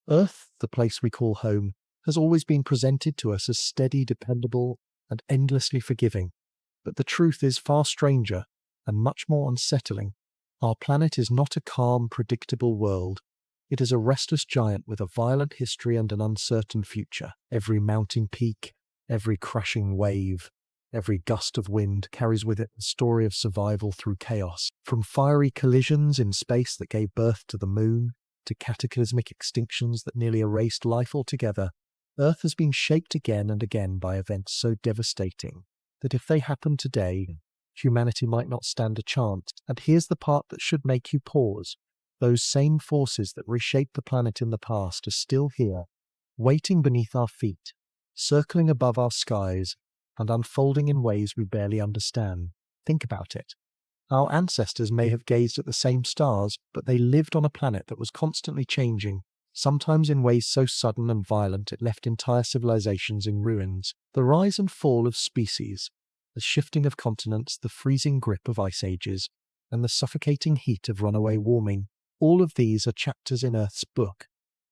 Earth, the place we call home, has always been presented to us as steady, dependable, and endlessly forgiving. But the truth is far stranger and much more unsettling. Our planet is not a calm, predictable world. It is a restless giant with a violent history and an uncertain future. Every mounting peak, every crashing wave, every gust of wind carries with it the story of survival through chaos. From fiery collisions in space that gave birth to the moon, to cataclysmic extinctions that nearly erased life altogether, Earth has been shaped again and again by events so devastating that if they happened today, humanity might not stand a chance. And here's the part that should make you pause. Those same forces that reshaped the planet in the past are still here, waiting beneath our feet, circling above our skies, and unfolding in ways we barely understand. Think about it. Our ancestors may have gazed at the same stars, but they lived on a planet that was constantly changing, sometimes in ways so sudden and violent it left entire civilizations in ruins. The rise and fall of species, the shifting of continents, the freezing grip of ice ages, and the suffocating heat of runaway warming, all of these are chapters in Earth's book,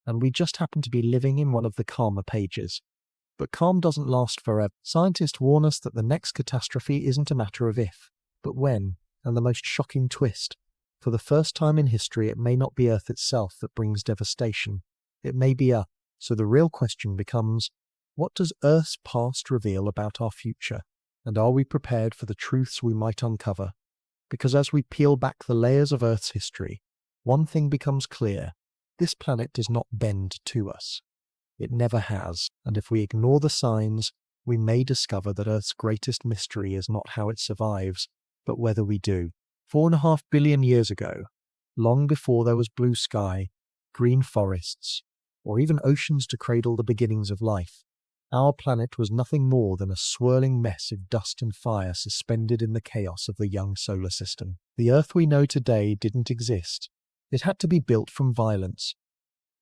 and we just happen to be living in one of the calmer pages. But calm doesn't last forever. Scientists warn us that the next catastrophe isn't a matter of if, but when. And the most shocking twist, for the first time in history, it may not be Earth itself that brings devastation. It may be us. So the real question becomes, what does Earth's past reveal about our future? And are we prepared for the truths we might uncover? Because as we peel back the layers of Earth's history, one thing becomes clear. This planet does not bend to us. It never has. And if we ignore the signs, we may discover that Earth's greatest mystery is not how it survives, but whether we do. 4.5 billion years ago, long before there was blue sky, green forests, or even oceans to cradle the beginnings of life, our planet was nothing more than a swirling mess of dust and fire suspended in the chaos of the young solar system. The Earth we know today didn't exist. It had to be built from violence.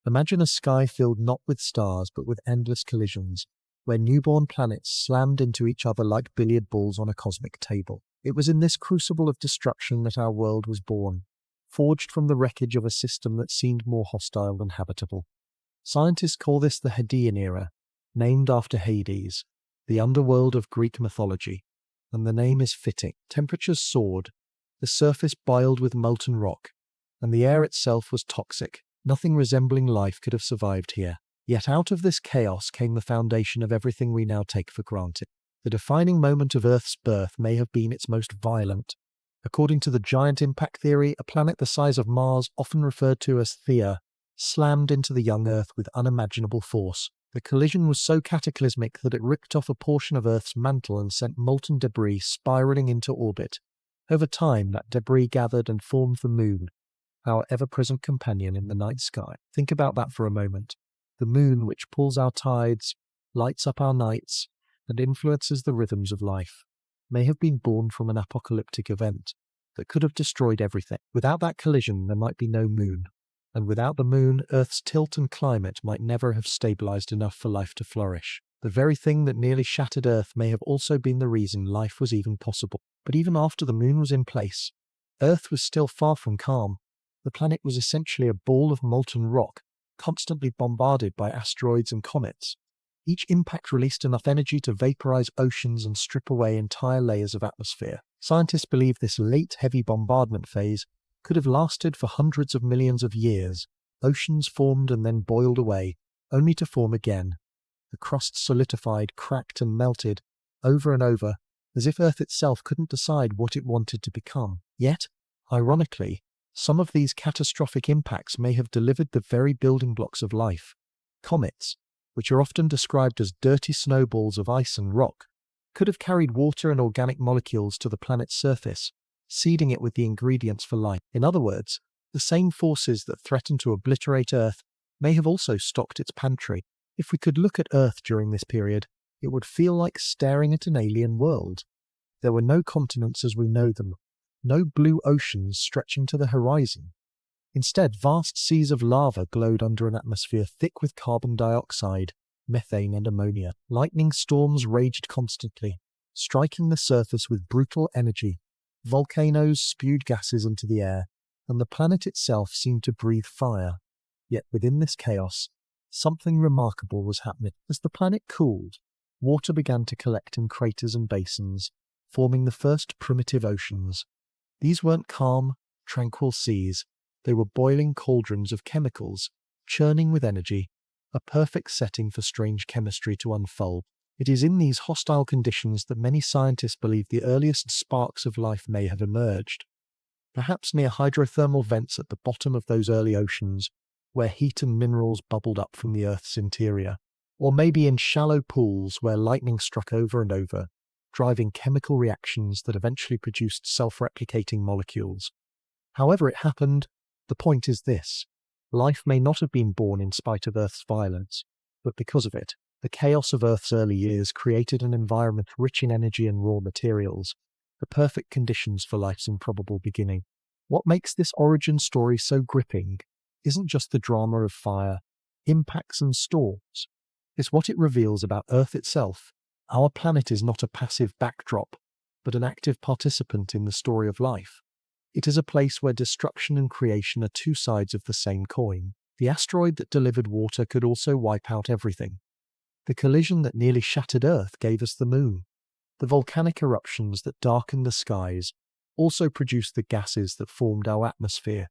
Imagine a sky filled not with stars but with endless collisions, where newborn planets slammed into each other like billiard balls on a cosmic table. It was in this crucible of destruction that our world was born, forged from the wreckage of a system that seemed more hostile than habitable. Scientists call this the Hadean era, named after Hades, the underworld of Greek mythology, and the name is fitting. Temperatures soared, the surface boiled with molten rock, and the air itself was toxic. Nothing resembling life could have survived here. Yet out of this chaos came the foundation of everything we now take for granted. The defining moment of Earth's birth may have been its most violent. According to the giant impact theory, a planet the size of Mars, often referred to as Theia, slammed into the young Earth with unimaginable force. The collision was so cataclysmic that it ripped off a portion of Earth's mantle and sent molten debris spiraling into orbit. Over time, that debris gathered and formed the Moon, our ever-present companion in the night sky. Think about that for a moment. The Moon, which pulls our tides, lights up our nights, and influences the rhythms of life, may have been born from an apocalyptic event that could have destroyed everything. Without that collision, there might be no Moon. And without the Moon, Earth's tilt and climate might never have stabilized enough for life to flourish. The very thing that nearly shattered Earth may have also been the reason life was even possible. But even after the Moon was in place, Earth was still far from calm. The planet was essentially a ball of molten rock, constantly bombarded by asteroids and comets. Each impact released enough energy to vaporize oceans and strip away entire layers of atmosphere. Scientists believe this late heavy bombardment phase could have lasted for hundreds of millions of years. Oceans formed and then boiled away, only to form again. The crust solidified, cracked, and melted over and over, as if Earth itself couldn't decide what it wanted to become. Yet, ironically, some of these catastrophic impacts may have delivered the very building blocks of life. Comets, which are often described as dirty snowballs of ice and rock, could have carried water and organic molecules to the planet's surface, seeding it with the ingredients for life. In other words, the same forces that threatened to obliterate Earth may have also stocked its pantry. If we could look at Earth during this period, it would feel like staring at an alien world. There were no continents as we know them, no blue oceans stretching to the horizon. Instead, vast seas of lava glowed under an atmosphere thick with carbon dioxide, methane, and ammonia. Lightning storms raged constantly, striking the surface with brutal energy. Volcanoes spewed gases into the air, and the planet itself seemed to breathe fire. Yet within this chaos, something remarkable was happening. As the planet cooled, water began to collect in craters and basins, forming the first primitive oceans. These weren't calm, tranquil seas. They were boiling cauldrons of chemicals, churning with energy, a perfect setting for strange chemistry to unfold. It is in these hostile conditions that many scientists believe the earliest sparks of life may have emerged. Perhaps near hydrothermal vents at the bottom of those early oceans, where heat and minerals bubbled up from the Earth's interior. Or maybe in shallow pools where lightning struck over and over, driving chemical reactions that eventually produced self-replicating molecules. However it happened, the point is this: life may not have been born in spite of Earth's violence, but because of it. The chaos of Earth's early years created an environment rich in energy and raw materials, the perfect conditions for life's improbable beginning. What makes this origin story so gripping isn't just the drama of fire, impacts and storms. It's what it reveals about Earth itself. Our planet is not a passive backdrop, but an active participant in the story of life. It is a place where destruction and creation are two sides of the same coin. The asteroid that delivered water could also wipe out everything. The collision that nearly shattered Earth gave us the moon. The volcanic eruptions that darkened the skies also produced the gases that formed our atmosphere.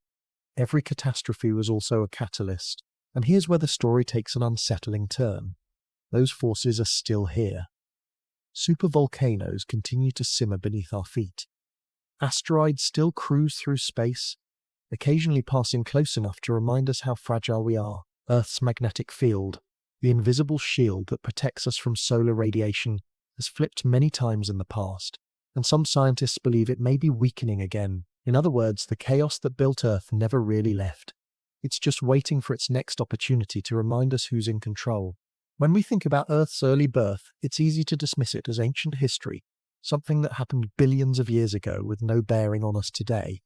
Every catastrophe was also a catalyst. And here's where the story takes an unsettling turn. Those forces are still here. Supervolcanoes continue to simmer beneath our feet. Asteroids still cruise through space, occasionally passing close enough to remind us how fragile we are. Earth's magnetic field, the invisible shield that protects us from solar radiation, has flipped many times in the past, and some scientists believe it may be weakening again. In other words, the chaos that built Earth never really left. It's just waiting for its next opportunity to remind us who's in control. When we think about Earth's early birth, it's easy to dismiss it as ancient history, something that happened billions of years ago with no bearing on us today.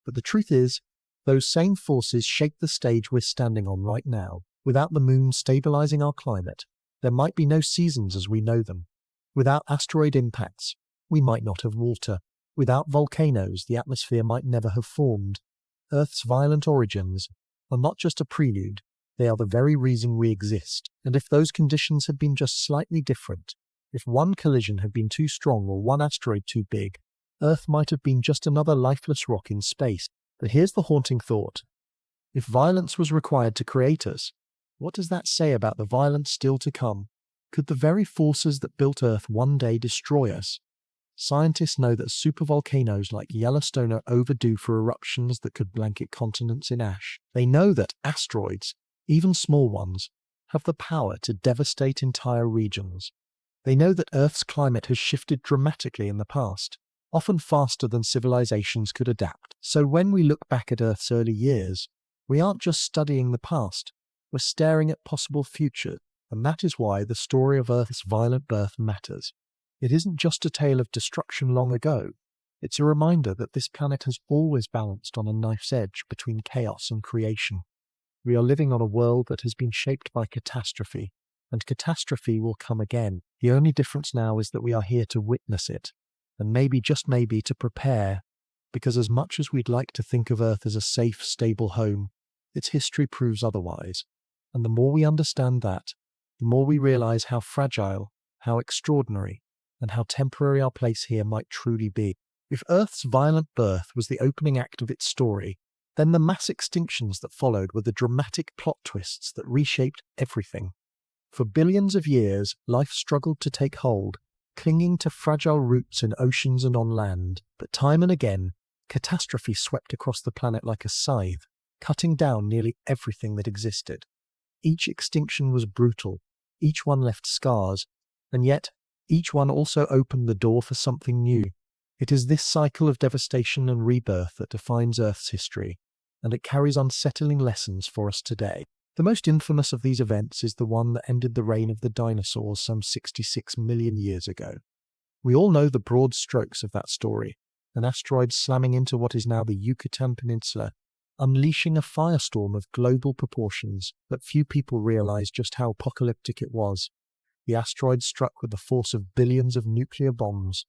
But the truth is, those same forces shape the stage we're standing on right now. Without the moon stabilizing our climate, there might be no seasons as we know them. Without asteroid impacts, we might not have water. Without volcanoes, the atmosphere might never have formed. Earth's violent origins are not just a prelude, they are the very reason we exist. And if those conditions had been just slightly different, if one collision had been too strong or one asteroid too big, Earth might have been just another lifeless rock in space. But here's the haunting thought. If violence was required to create us, what does that say about the violence still to come? Could the very forces that built Earth one day destroy us? Scientists know that supervolcanoes like Yellowstone are overdue for eruptions that could blanket continents in ash. They know that asteroids, even small ones, have the power to devastate entire regions. They know that Earth's climate has shifted dramatically in the past, often faster than civilizations could adapt. So when we look back at Earth's early years, we aren't just studying the past, we're staring at possible future, and that is why the story of Earth's violent birth matters. It isn't just a tale of destruction long ago, it's a reminder that this planet has always balanced on a knife's edge between chaos and creation. We are living on a world that has been shaped by catastrophe, and catastrophe will come again. The only difference now is that we are here to witness it, and maybe, just maybe, to prepare, because as much as we'd like to think of Earth as a safe, stable home, its history proves otherwise. And the more we understand that, the more we realize how fragile, how extraordinary, and how temporary our place here might truly be. If Earth's violent birth was the opening act of its story, then the mass extinctions that followed were the dramatic plot twists that reshaped everything. For billions of years, life struggled to take hold, clinging to fragile roots in oceans and on land. But time and again, catastrophe swept across the planet like a scythe, cutting down nearly everything that existed. Each extinction was brutal, each one left scars, and yet each one also opened the door for something new. It is this cycle of devastation and rebirth that defines Earth's history, and it carries unsettling lessons for us today. The most infamous of these events is the one that ended the reign of the dinosaurs some 66 million years ago. We all know the broad strokes of that story, an asteroid slamming into what is now the Yucatan Peninsula, unleashing a firestorm of global proportions, but few people realize just how apocalyptic it was. The asteroid struck with the force of billions of nuclear bombs.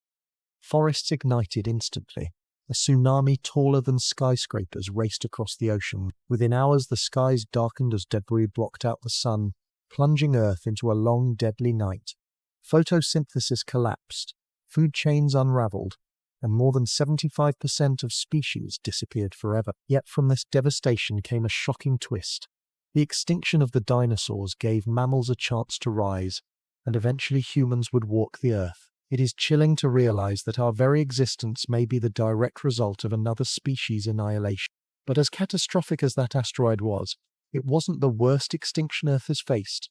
Forests ignited instantly. A tsunami taller than skyscrapers raced across the ocean. Within hours, the skies darkened as debris blocked out the sun, plunging Earth into a long, deadly night. Photosynthesis collapsed, food chains unraveled, and more than 75% of species disappeared forever. Yet from this devastation came a shocking twist. The extinction of the dinosaurs gave mammals a chance to rise, and eventually humans would walk the Earth. It is chilling to realize that our very existence may be the direct result of another species' annihilation. But as catastrophic as that asteroid was, it wasn't the worst extinction Earth has faced.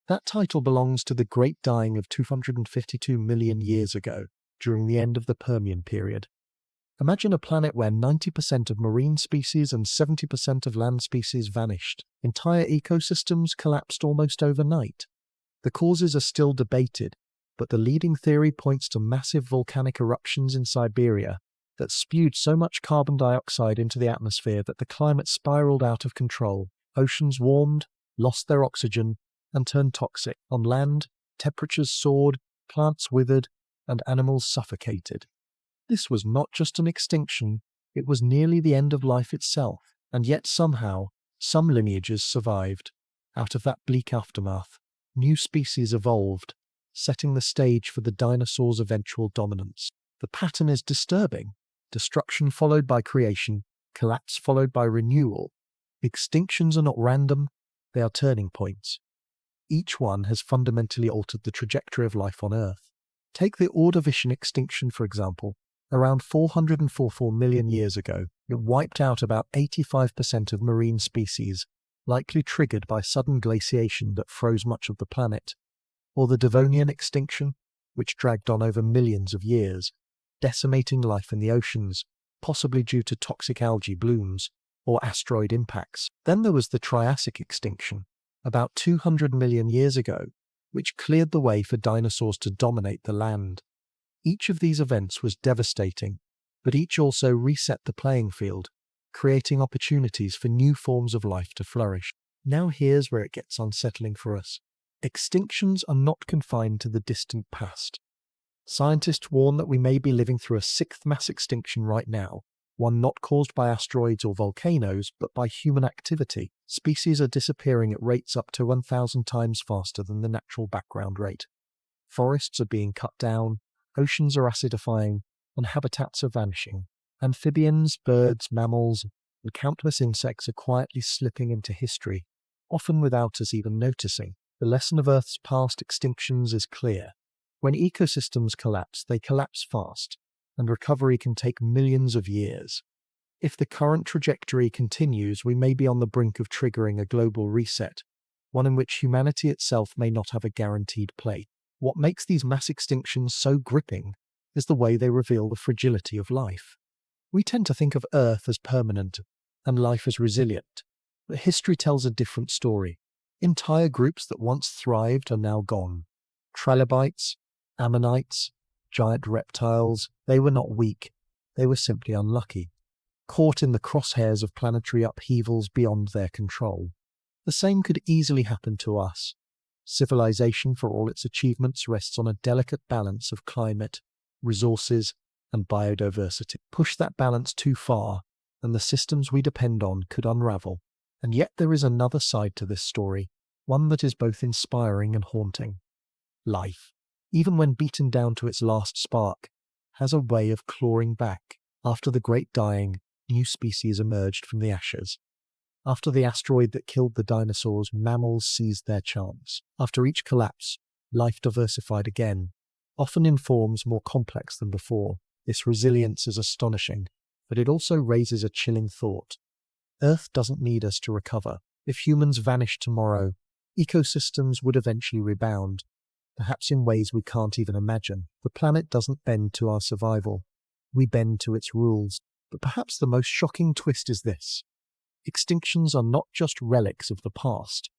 That title belongs to the Great Dying of 252 million years ago, during the end of the Permian period. Imagine a planet where 90% of marine species and 70% of land species vanished. Entire ecosystems collapsed almost overnight. The causes are still debated, but the leading theory points to massive volcanic eruptions in Siberia that spewed so much carbon dioxide into the atmosphere that the climate spiraled out of control. Oceans warmed, lost their oxygen, and turned toxic. On land, temperatures soared, plants withered, and animals suffocated. This was not just an extinction, it was nearly the end of life itself, and yet somehow, some lineages survived. Out of that bleak aftermath, new species evolved, setting the stage for the dinosaurs' eventual dominance. The pattern is disturbing. Destruction followed by creation, collapse followed by renewal. Extinctions are not random, they are turning points. Each one has fundamentally altered the trajectory of life on Earth. Take the Ordovician extinction, for example. Around 444 million years ago, it wiped out about 85% of marine species, likely triggered by sudden glaciation that froze much of the planet. Or the Devonian extinction, which dragged on over millions of years, decimating life in the oceans, possibly due to toxic algae blooms or asteroid impacts. Then there was the Triassic extinction, about 200 million years ago, which cleared the way for dinosaurs to dominate the land. Each of these events was devastating, but each also reset the playing field, creating opportunities for new forms of life to flourish. Now here's where it gets unsettling for us. Extinctions are not confined to the distant past. Scientists warn that we may be living through a sixth mass extinction right now, one not caused by asteroids or volcanoes, but by human activity. Species are disappearing at rates up to 1,000 times faster than the natural background rate. Forests are being cut down, oceans are acidifying, and habitats are vanishing. Amphibians, birds, mammals, and countless insects are quietly slipping into history, often without us even noticing. The lesson of Earth's past extinctions is clear. When ecosystems collapse, they collapse fast, and recovery can take millions of years. If the current trajectory continues, we may be on the brink of triggering a global reset, one in which humanity itself may not have a guaranteed place. What makes these mass extinctions so gripping is the way they reveal the fragility of life. We tend to think of Earth as permanent and life as resilient, but history tells a different story. Entire groups that once thrived are now gone. Trilobites, ammonites, giant reptiles, they were not weak, they were simply unlucky, caught in the crosshairs of planetary upheavals beyond their control. The same could easily happen to us. Civilization, for all its achievements, rests on a delicate balance of climate, resources, and biodiversity. Push that balance too far, and the systems we depend on could unravel. And yet there is another side to this story, one that is both inspiring and haunting. Life, even when beaten down to its last spark, has a way of clawing back. After the Great Dying, new species emerged from the ashes. After the asteroid that killed the dinosaurs, mammals seized their chance. After each collapse, life diversified again, often in forms more complex than before. This resilience is astonishing, but it also raises a chilling thought. Earth doesn't need us to recover. If humans vanished tomorrow, ecosystems would eventually rebound, perhaps in ways we can't even imagine. The planet doesn't bend to our survival. We bend to its rules. But perhaps the most shocking twist is this. Extinctions are not just relics of the past.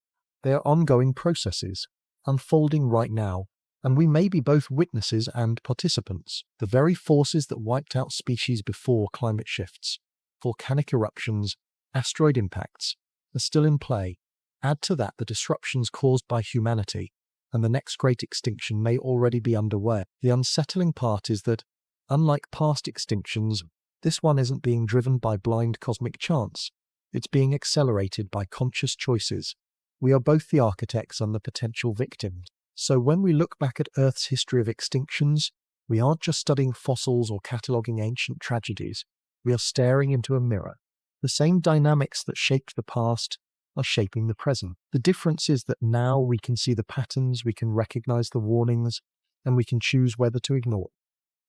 They are ongoing processes, unfolding right now, and we may be both witnesses and participants. The very forces that wiped out species before climate shifts, volcanic eruptions, asteroid impacts, are still in play. Add to that the disruptions caused by humanity, and the next great extinction may already be underway. The unsettling part is that, unlike past extinctions, This one isn't being driven by blind cosmic chance. It's being accelerated by conscious choices. We are both the architects and the potential victims. So when we look back at Earth's history of extinctions, we aren't just studying fossils or cataloguing ancient tragedies. We are staring into a mirror. The same dynamics that shaped the past are shaping the present. The difference is that now we can see the patterns, we can recognize the warnings, and we can choose whether to ignore.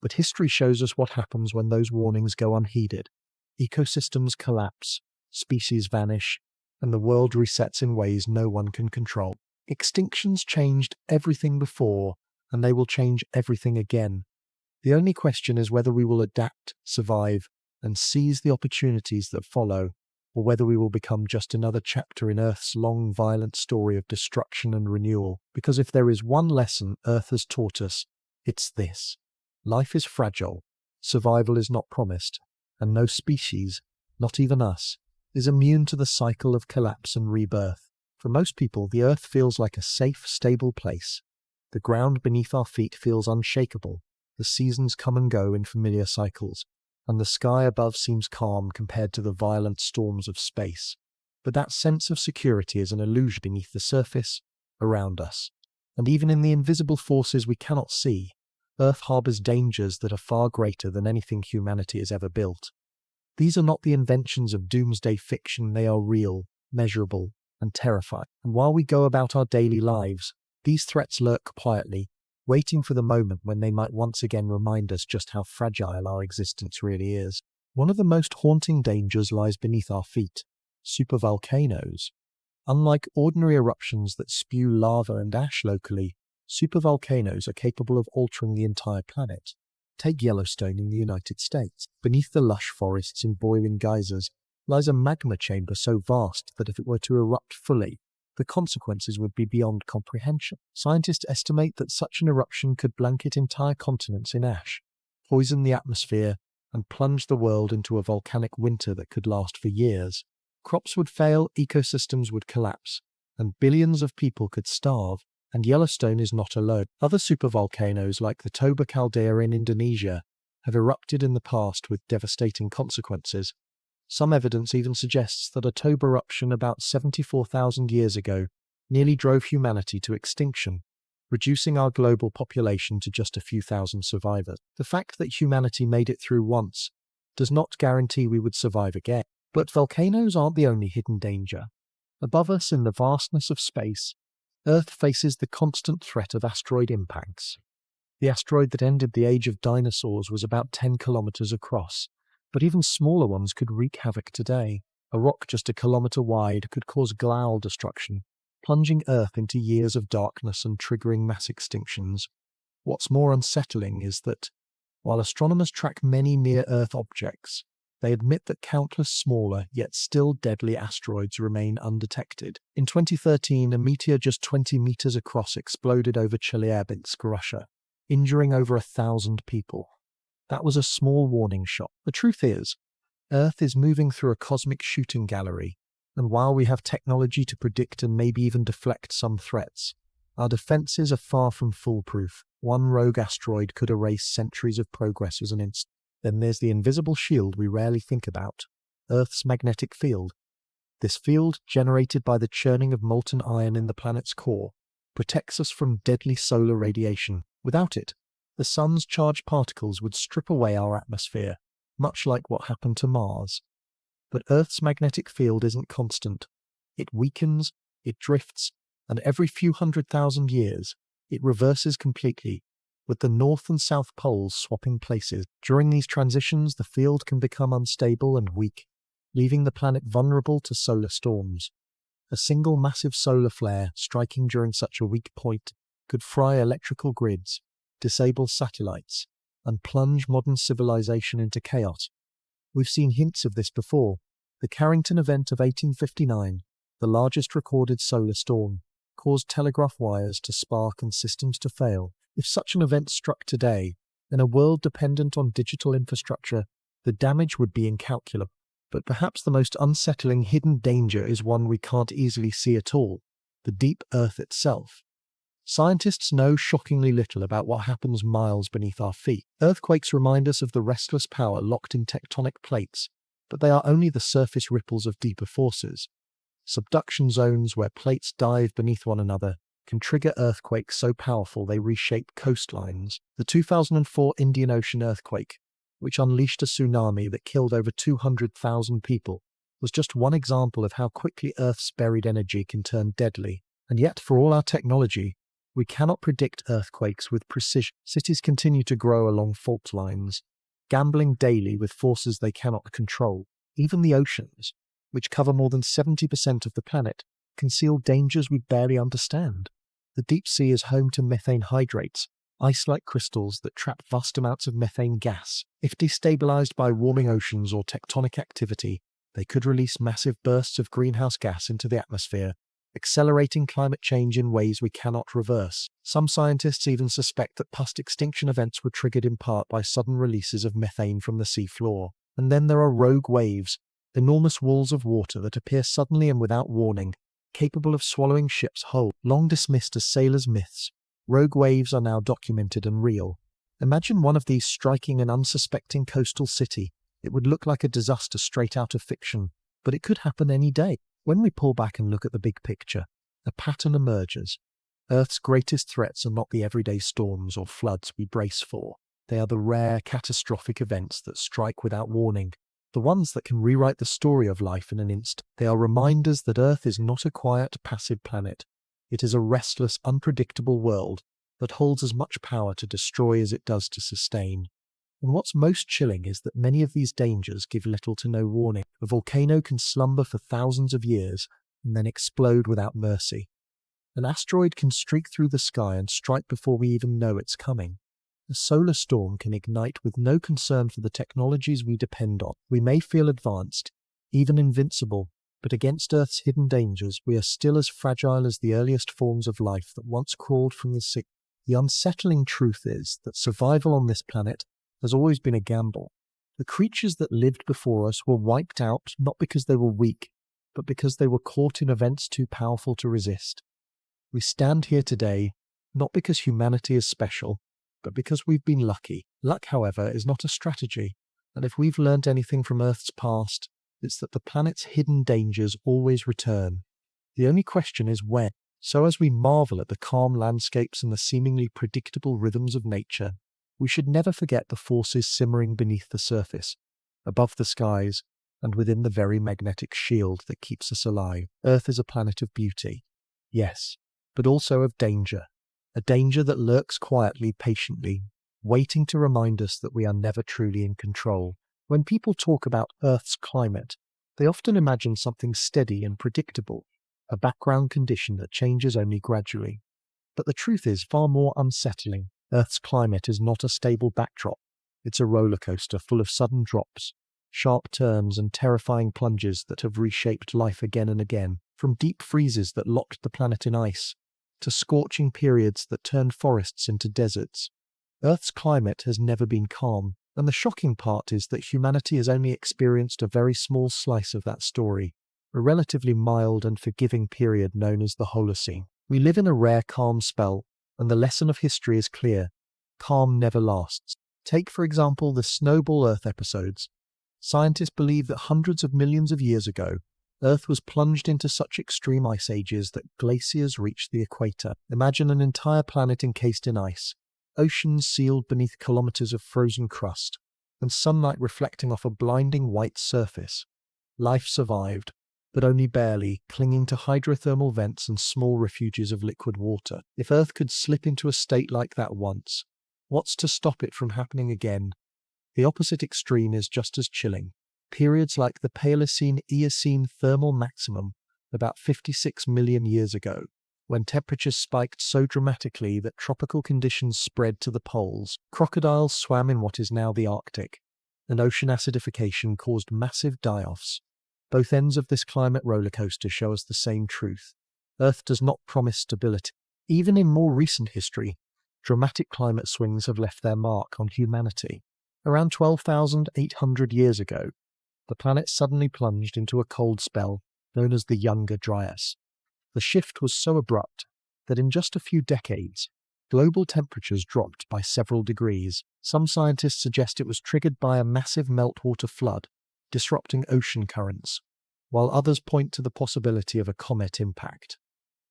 But history shows us what happens when those warnings go unheeded. Ecosystems collapse, species vanish, and the world resets in ways no one can control. Extinctions changed everything before, and they will change everything again. The only question is whether we will adapt, survive, and seize the opportunities that follow, or whether we will become just another chapter in Earth's long, violent story of destruction and renewal. Because if there is one lesson Earth has taught us, it's this. Life is fragile, survival is not promised, and no species, not even us, is immune to the cycle of collapse and rebirth. For most people, the Earth feels like a safe, stable place. The ground beneath our feet feels unshakable, the seasons come and go in familiar cycles, and the sky above seems calm compared to the violent storms of space. But that sense of security is an illusion beneath the surface, around us. And even in the invisible forces we cannot see, Earth harbors dangers that are far greater than anything humanity has ever built. These are not the inventions of doomsday fiction, they are real, measurable, and terrifying. And while we go about our daily lives, these threats lurk quietly, waiting for the moment when they might once again remind us just how fragile our existence really is. One of the most haunting dangers lies beneath our feet: supervolcanoes. Unlike ordinary eruptions that spew lava and ash locally, supervolcanoes are capable of altering the entire planet. Take Yellowstone in the United States. Beneath the lush forests and boiling geysers lies a magma chamber so vast that if it were to erupt fully, the consequences would be beyond comprehension. Scientists estimate that such an eruption could blanket entire continents in ash, poison the atmosphere, and plunge the world into a volcanic winter that could last for years. Crops would fail, ecosystems would collapse, and billions of people could starve. And Yellowstone is not alone. Other supervolcanoes like the Toba caldera in Indonesia have erupted in the past with devastating consequences. Some evidence even suggests that a Toba eruption about 74,000 years ago nearly drove humanity to extinction, reducing our global population to just a few thousand survivors. The fact that humanity made it through once does not guarantee we would survive again. But volcanoes aren't the only hidden danger. Above us in the vastness of space, Earth faces the constant threat of asteroid impacts. The asteroid that ended the age of dinosaurs was about 10 kilometers across, but even smaller ones could wreak havoc today. A rock just a kilometer wide could cause glacial destruction, plunging Earth into years of darkness and triggering mass extinctions. What's more unsettling is that, while astronomers track many near-Earth objects, they admit that countless smaller, yet still deadly asteroids remain undetected. In 2013, a meteor just 20 meters across exploded over Chelyabinsk, Russia, injuring over 1,000 people. That was a small warning shot. The truth is, Earth is moving through a cosmic shooting gallery, and while we have technology to predict and maybe even deflect some threats, our defenses are far from foolproof. One rogue asteroid could erase centuries of progress as an instant. Then there's the invisible shield we rarely think about, Earth's magnetic field. This field, generated by the churning of molten iron in the planet's core, protects us from deadly solar radiation. Without it, the sun's charged particles would strip away our atmosphere, much like what happened to Mars. But Earth's magnetic field isn't constant. It weakens, it drifts, and every few 100,000 years, it reverses completely, with the north and south poles swapping places. During these transitions, the field can become unstable and weak, leaving the planet vulnerable to solar storms. A single massive solar flare striking during such a weak point could fry electrical grids, disable satellites, and plunge modern civilization into chaos. We've seen hints of this before. The Carrington event of 1859, the largest recorded solar storm, caused telegraph wires to spark and systems to fail. If such an event struck today, in a world dependent on digital infrastructure, the damage would be incalculable. But perhaps the most unsettling hidden danger is one we can't easily see at all: the deep Earth itself. Scientists know shockingly little about what happens miles beneath our feet. Earthquakes remind us of the restless power locked in tectonic plates, but they are only the surface ripples of deeper forces. Subduction zones where plates dive beneath one another can trigger earthquakes so powerful they reshape coastlines. The 2004 Indian Ocean earthquake, which unleashed a tsunami that killed over 200,000 people, was just one example of how quickly Earth's buried energy can turn deadly. And yet, for all our technology, we cannot predict earthquakes with precision. Cities continue to grow along fault lines, gambling daily with forces they cannot control. Even the oceans, which cover more than 70% of the planet, conceal dangers we barely understand. The deep sea is home to methane hydrates, ice-like crystals that trap vast amounts of methane gas. If destabilized by warming oceans or tectonic activity, they could release massive bursts of greenhouse gas into the atmosphere, accelerating climate change in ways we cannot reverse. Some scientists even suspect that past extinction events were triggered in part by sudden releases of methane from the seafloor. And then there are rogue waves, enormous walls of water that appear suddenly and without warning, capable of swallowing ships whole. Long dismissed as sailors' myths, rogue waves are now documented and real. Imagine one of these striking an unsuspecting coastal city. It would look like a disaster straight out of fiction, but it could happen any day. When we pull back and look at the big picture, a pattern emerges. Earth's greatest threats are not the everyday storms or floods we brace for. They are the rare, catastrophic events that strike without warning, the ones that can rewrite the story of life in an instant. They are reminders that Earth is not a quiet, passive planet. It is a restless, unpredictable world that holds as much power to destroy as it does to sustain. And what's most chilling is that many of these dangers give little to no warning. A volcano can slumber for thousands of years and then explode without mercy. An asteroid can streak through the sky and strike before we even know it's coming. A solar storm can ignite with no concern for the technologies we depend on. We may feel advanced, even invincible, but against Earth's hidden dangers, we are still as fragile as the earliest forms of life that once crawled from the sea. The unsettling truth is that survival on this planet has always been a gamble. The creatures that lived before us were wiped out not because they were weak, but because they were caught in events too powerful to resist. We stand here today not because humanity is special, but because we've been lucky. Luck, however, is not a strategy, and if we've learnt anything from Earth's past, it's that the planet's hidden dangers always return. The only question is when. So as we marvel at the calm landscapes and the seemingly predictable rhythms of nature, we should never forget the forces simmering beneath the surface, above the skies, and within the very magnetic shield that keeps us alive. Earth is a planet of beauty, yes, but also of danger, a danger that lurks quietly, patiently, waiting to remind us that we are never truly in control. When people talk about Earth's climate, they often imagine something steady and predictable, a background condition that changes only gradually. But the truth is far more unsettling. Earth's climate is not a stable backdrop. It's a roller coaster full of sudden drops, sharp turns and terrifying plunges that have reshaped life again and again, from deep freezes that locked the planet in ice, to scorching periods that turned forests into deserts. Earth's climate has never been calm, and the shocking part is that humanity has only experienced a very small slice of that story, a relatively mild and forgiving period known as the Holocene. We live in a rare calm spell, and the lesson of history is clear. Calm never lasts. Take, for example, the Snowball Earth episodes. Scientists believe that hundreds of millions of years ago, Earth was plunged into such extreme ice ages that glaciers reached the equator. Imagine an entire planet encased in ice, oceans sealed beneath kilometers of frozen crust, and sunlight reflecting off a blinding white surface. Life survived, but only barely, clinging to hydrothermal vents and small refuges of liquid water. If Earth could slip into a state like that once, what's to stop it from happening again? The opposite extreme is just as chilling. Periods like the Paleocene-Eocene thermal maximum about 56 million years ago, when temperatures spiked so dramatically that tropical conditions spread to the poles. Crocodiles swam in what is now the Arctic, and ocean acidification caused massive die-offs. Both ends of this climate roller coaster show us the same truth. Earth does not promise stability. Even in more recent history, dramatic climate swings have left their mark on humanity. Around 12,800 years ago, the planet suddenly plunged into a cold spell known as the Younger Dryas. The shift was so abrupt that in just a few decades, global temperatures dropped by several degrees. Some scientists suggest it was triggered by a massive meltwater flood, disrupting ocean currents, while others point to the possibility of a comet impact.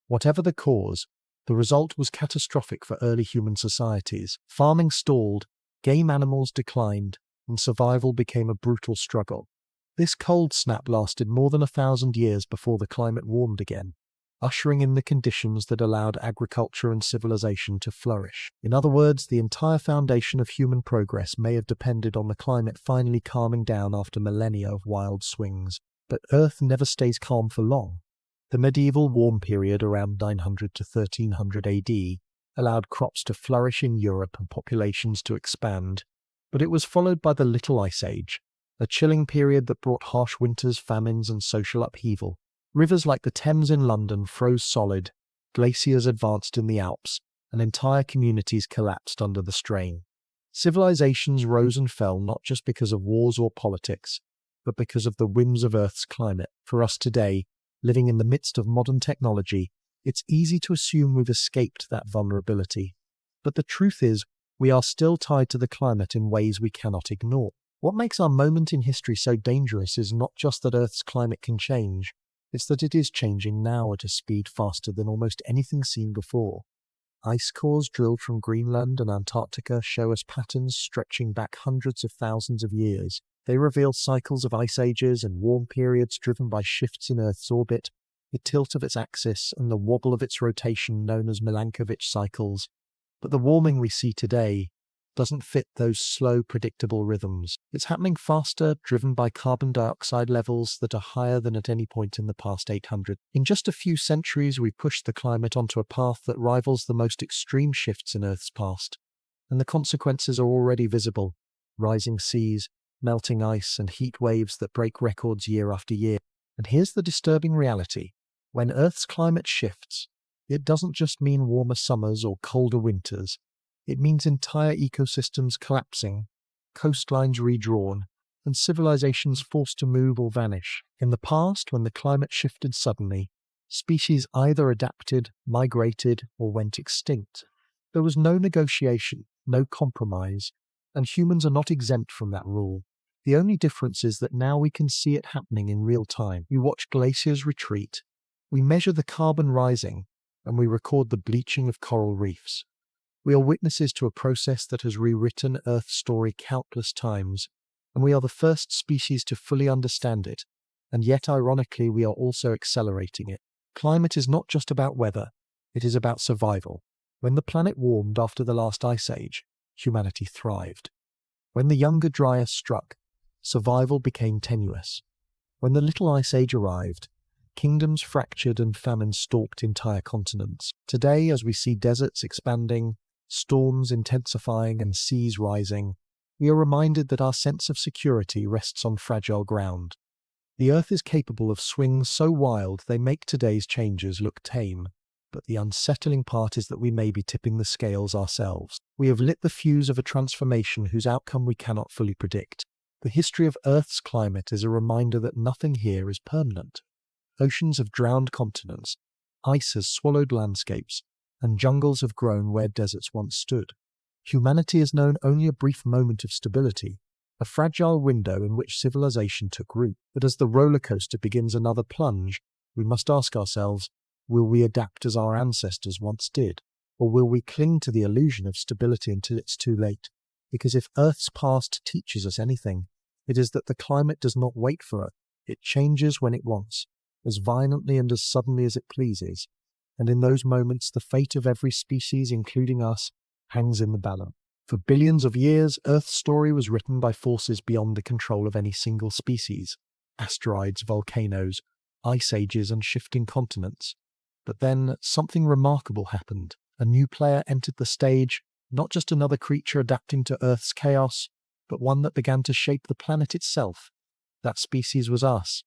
Whatever the cause, the result was catastrophic for early human societies. Farming stalled, game animals declined, and survival became a brutal struggle. This cold snap lasted more than 1,000 years before the climate warmed again, ushering in the conditions that allowed agriculture and civilization to flourish. In other words, the entire foundation of human progress may have depended on the climate finally calming down after millennia of wild swings. But Earth never stays calm for long. The medieval warm period around 900 to 1300 AD allowed crops to flourish in Europe and populations to expand, but it was followed by the Little Ice Age, a chilling period that brought harsh winters, famines, and social upheaval. Rivers like the Thames in London froze solid, glaciers advanced in the Alps, and entire communities collapsed under the strain. Civilizations rose and fell not just because of wars or politics, but because of the whims of Earth's climate. For us today, living in the midst of modern technology, it's easy to assume we've escaped that vulnerability. But the truth is, we are still tied to the climate in ways we cannot ignore. What makes our moment in history so dangerous is not just that Earth's climate can change, it's that it is changing now at a speed faster than almost anything seen before. Ice cores drilled from Greenland and Antarctica show us patterns stretching back hundreds of thousands of years. They reveal cycles of ice ages and warm periods driven by shifts in Earth's orbit, the tilt of its axis, and the wobble of its rotation known as Milankovitch cycles. But the warming we see today doesn't fit those slow, predictable rhythms. It's happening faster, driven by carbon dioxide levels that are higher than at any point in the past 800. In just a few centuries, we've pushed the climate onto a path that rivals the most extreme shifts in Earth's past. And the consequences are already visible. Rising seas, melting ice, and heat waves that break records year after year. And here's the disturbing reality. When Earth's climate shifts, it doesn't just mean warmer summers or colder winters. It means entire ecosystems collapsing, coastlines redrawn, and civilizations forced to move or vanish. In the past, when the climate shifted suddenly, species either adapted, migrated, or went extinct. There was no negotiation, no compromise, and humans are not exempt from that rule. The only difference is that now we can see it happening in real time. We watch glaciers retreat, we measure the carbon rising, and we record the bleaching of coral reefs. We are witnesses to a process that has rewritten Earth's story countless times, and we are the first species to fully understand it, and yet ironically we are also accelerating it. Climate is not just about weather, it is about survival. When the planet warmed after the last ice age, humanity thrived. When the Younger Dryas struck, survival became tenuous. When the Little Ice Age arrived, kingdoms fractured and famine stalked entire continents. Today, as we see deserts expanding, storms intensifying, and seas rising, we are reminded that our sense of security rests on fragile ground. The Earth is capable of swings so wild they make today's changes look tame, but the unsettling part is that we may be tipping the scales ourselves. We have lit the fuse of a transformation whose outcome we cannot fully predict. The history of Earth's climate is a reminder that nothing here is permanent. Oceans have drowned continents, ice has swallowed landscapes, and jungles have grown where deserts once stood. Humanity has known only a brief moment of stability, a fragile window in which civilization took root. But as the roller coaster begins another plunge, we must ask ourselves, will we adapt as our ancestors once did? Or will we cling to the illusion of stability until it's too late? Because if Earth's past teaches us anything, it is that the climate does not wait for us. It changes when it wants, as violently and as suddenly as it pleases. And in those moments, the fate of every species, including us, hangs in the balance. For billions of years, Earth's story was written by forces beyond the control of any single species. Asteroids, volcanoes, ice ages, and shifting continents. But then, something remarkable happened. A new player entered the stage, not just another creature adapting to Earth's chaos, but one that began to shape the planet itself. That species was us.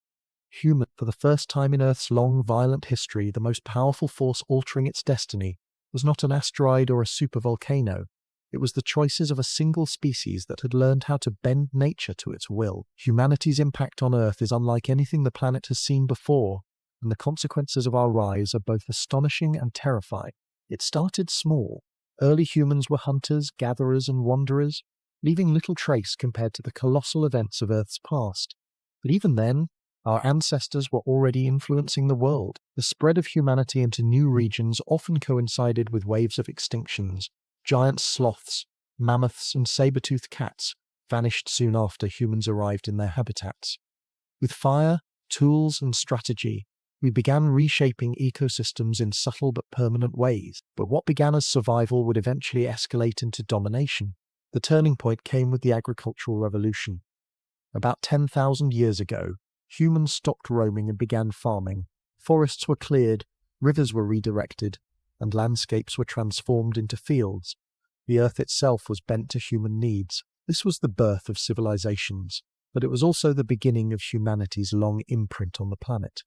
Human. For the first time in Earth's long, violent history, the most powerful force altering its destiny was not an asteroid or a supervolcano. It was the choices of a single species that had learned how to bend nature to its will. Humanity's impact on Earth is unlike anything the planet has seen before, and the consequences of our rise are both astonishing and terrifying. It started small. Early humans were hunters, gatherers, and wanderers, leaving little trace compared to the colossal events of Earth's past. But even then, our ancestors were already influencing the world. The spread of humanity into new regions often coincided with waves of extinctions. Giant sloths, mammoths, and saber-toothed cats vanished soon after humans arrived in their habitats. With fire, tools, and strategy, we began reshaping ecosystems in subtle but permanent ways. But what began as survival would eventually escalate into domination. The turning point came with the agricultural revolution. About 10,000 years ago, humans stopped roaming and began farming. Forests were cleared, rivers were redirected, and landscapes were transformed into fields. The earth itself was bent to human needs. This was the birth of civilizations, but it was also the beginning of humanity's long imprint on the planet.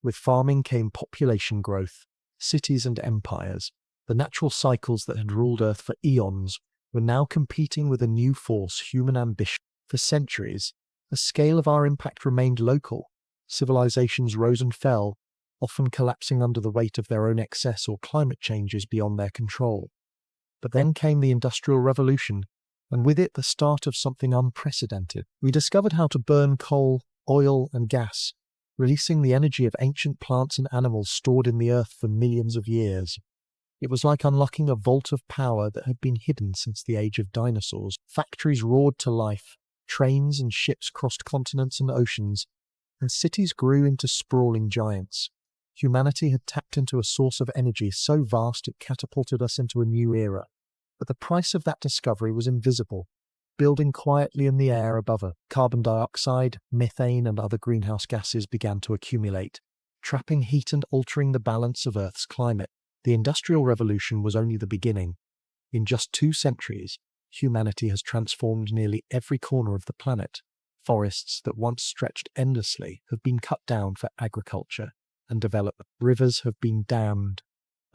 With farming came population growth, cities and empires. The natural cycles that had ruled Earth for eons were now competing with a new force, human ambition. For centuries, the scale of our impact remained local. Civilizations rose and fell, often collapsing under the weight of their own excess or climate changes beyond their control. But then came the Industrial Revolution, and with it the start of something unprecedented. We discovered how to burn coal, oil, and gas, releasing the energy of ancient plants and animals stored in the earth for millions of years. It was like unlocking a vault of power that had been hidden since the age of dinosaurs. Factories roared to life, trains and ships crossed continents and oceans, and cities grew into sprawling giants. Humanity had tapped into a source of energy so vast it catapulted us into a new era. But the price of that discovery was invisible, building quietly in the air above us. Carbon dioxide, methane, and other greenhouse gases began to accumulate, trapping heat and altering the balance of Earth's climate. The Industrial Revolution was only the beginning. In just 2 centuries, humanity has transformed nearly every corner of the planet. Forests that once stretched endlessly have been cut down for agriculture and development. Rivers have been dammed,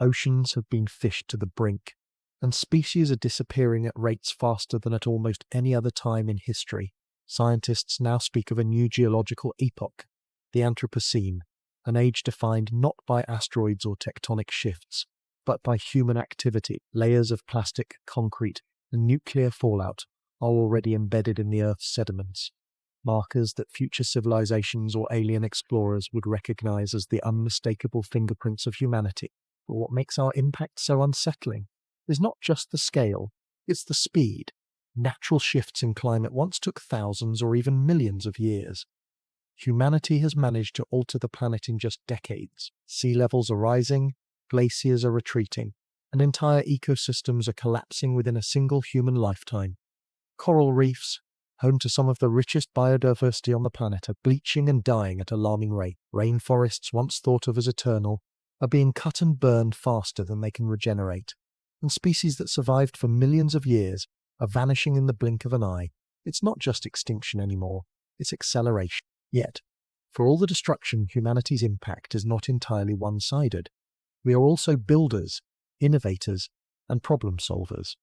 oceans have been fished to the brink, and species are disappearing at rates faster than at almost any other time in history. Scientists now speak of a new geological epoch, the Anthropocene, an age defined not by asteroids or tectonic shifts, but by human activity. Layers of plastic, concrete, and nuclear fallout are already embedded in the Earth's sediments, markers that future civilizations or alien explorers would recognize as the unmistakable fingerprints of humanity. But what makes our impact so unsettling is not just the scale, it's the speed. Natural shifts in climate once took thousands or even millions of years. Humanity has managed to alter the planet in just decades. Sea levels are rising, glaciers are retreating, and entire ecosystems are collapsing within a single human lifetime. Coral reefs, home to some of the richest biodiversity on the planet, are bleaching and dying at alarming rate. Rainforests, once thought of as eternal, are being cut and burned faster than they can regenerate, and species that survived for millions of years are vanishing in the blink of an eye. It's not just extinction anymore, it's acceleration. Yet, for all the destruction, humanity's impact is not entirely one-sided. We are also builders, innovators, and problem solvers.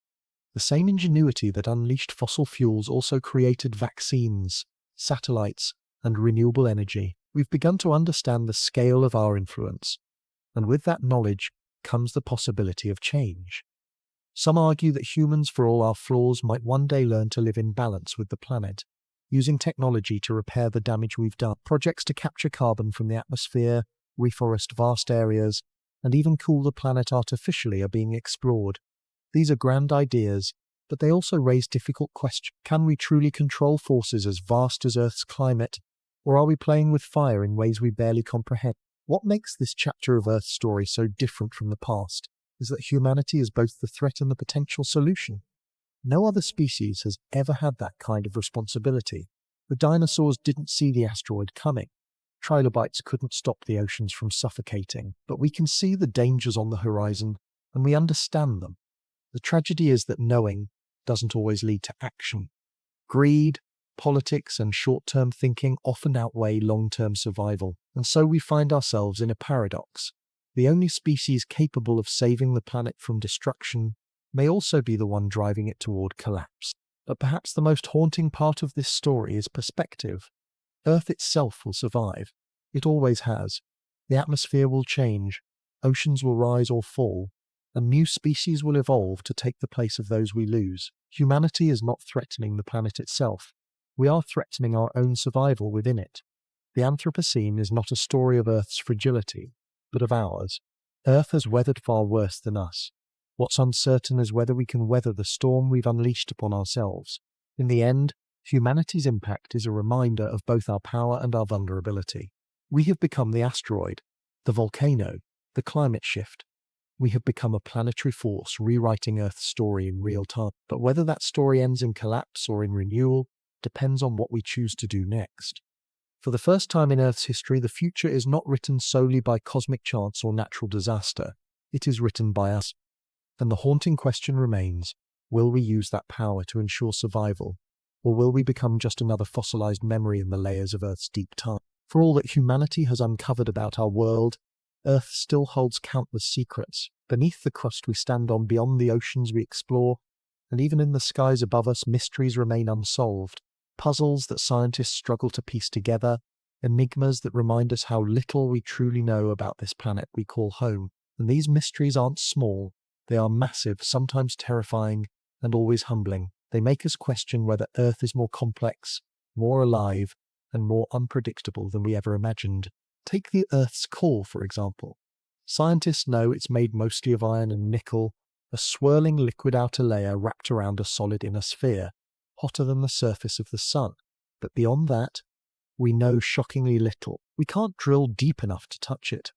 The same ingenuity that unleashed fossil fuels also created vaccines, satellites, and renewable energy. We've begun to understand the scale of our influence, and with that knowledge comes the possibility of change. Some argue that humans, for all our flaws, might one day learn to live in balance with the planet, using technology to repair the damage we've done. Projects to capture carbon from the atmosphere, reforest vast areas, and even cool the planet artificially are being explored. These are grand ideas, but they also raise difficult questions. Can we truly control forces as vast as Earth's climate, or are we playing with fire in ways we barely comprehend? What makes this chapter of Earth's story so different from the past is that humanity is both the threat and the potential solution. No other species has ever had that kind of responsibility. The dinosaurs didn't see the asteroid coming. Trilobites couldn't stop the oceans from suffocating, but we can see the dangers on the horizon, and we understand them. The tragedy is that knowing doesn't always lead to action. Greed, politics, and short-term thinking often outweigh long-term survival, and so we find ourselves in a paradox. The only species capable of saving the planet from destruction may also be the one driving it toward collapse. But perhaps the most haunting part of this story is perspective. Earth itself will survive. It always has. The atmosphere will change, oceans will rise or fall, and new species will evolve to take the place of those we lose. Humanity is not threatening the planet itself. We are threatening our own survival within it. The Anthropocene is not a story of Earth's fragility, but of ours. Earth has weathered far worse than us. What's uncertain is whether we can weather the storm we've unleashed upon ourselves. In the end, humanity's impact is a reminder of both our power and our vulnerability. We have become the asteroid, the volcano, the climate shift. We have become a planetary force rewriting Earth's story in real time. But whether that story ends in collapse or in renewal depends on what we choose to do next. For the first time in Earth's history, the future is not written solely by cosmic chance or natural disaster. It is written by us. And the haunting question remains, will we use that power to ensure survival, or will we become just another fossilized memory in the layers of Earth's deep time? For all that humanity has uncovered about our world, Earth still holds countless secrets. Beneath the crust we stand on, beyond the oceans we explore, and even in the skies above us, mysteries remain unsolved. Puzzles that scientists struggle to piece together, enigmas that remind us how little we truly know about this planet we call home. And these mysteries aren't small. They are massive, sometimes terrifying, and always humbling. They make us question whether Earth is more complex, more alive, and more unpredictable than we ever imagined. Take the Earth's core, for example. Scientists know it's made mostly of iron and nickel, a swirling liquid outer layer wrapped around a solid inner sphere, hotter than the surface of the sun. But beyond that, we know shockingly little. We can't drill deep enough to touch it.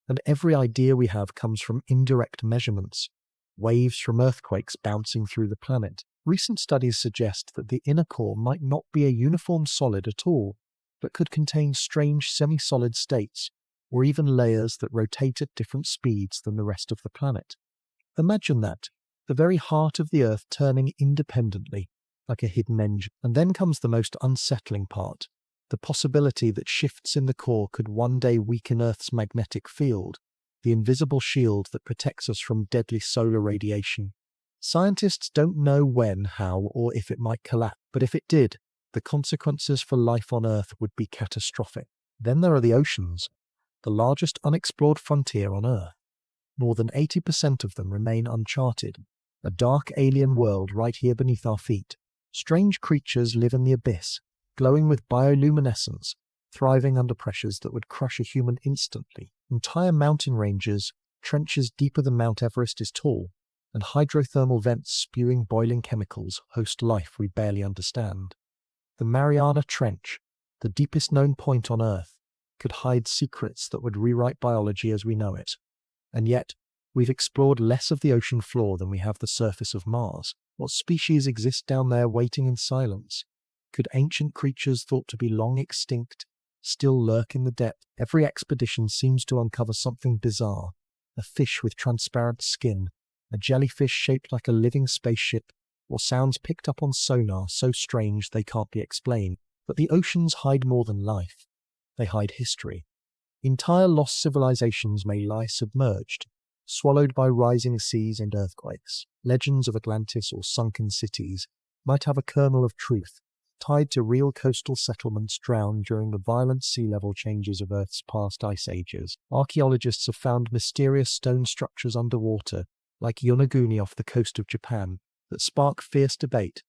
And every idea we have comes from indirect measurements, waves from earthquakes bouncing through the planet. Recent studies suggest that the inner core might not be a uniform solid at all, but could contain strange semi-solid states, or even layers that rotate at different speeds than the rest of the planet. Imagine that, the very heart of the Earth turning independently, like a hidden engine. And then comes the most unsettling part, the possibility that shifts in the core could one day weaken Earth's magnetic field, the invisible shield that protects us from deadly solar radiation. Scientists don't know when, how, or if it might collapse, but if it did, the consequences for life on Earth would be catastrophic. Then there are the oceans, the largest unexplored frontier on Earth. More than 80% of them remain uncharted, a dark alien world right here beneath our feet. Strange creatures live in the abyss, glowing with bioluminescence, thriving under pressures that would crush a human instantly. Entire mountain ranges, trenches deeper than Mount Everest is tall, and hydrothermal vents spewing boiling chemicals host life we barely understand. The Mariana Trench, the deepest known point on Earth, could hide secrets that would rewrite biology as we know it. And yet, we've explored less of the ocean floor than we have the surface of Mars. What species exist down there waiting in silence? Could ancient creatures thought to be long extinct still lurk in the depth? Every expedition seems to uncover something bizarre. A fish with transparent skin, a jellyfish shaped like a living spaceship, or sounds picked up on sonar so strange they can't be explained. But the oceans hide more than life. They hide history. Entire lost civilizations may lie submerged, swallowed by rising seas and earthquakes. Legends of Atlantis or sunken cities might have a kernel of truth, tied to real coastal settlements drowned during the violent sea level changes of Earth's past ice ages. Archaeologists have found mysterious stone structures underwater, like Yonaguni off the coast of Japan, that spark fierce debate.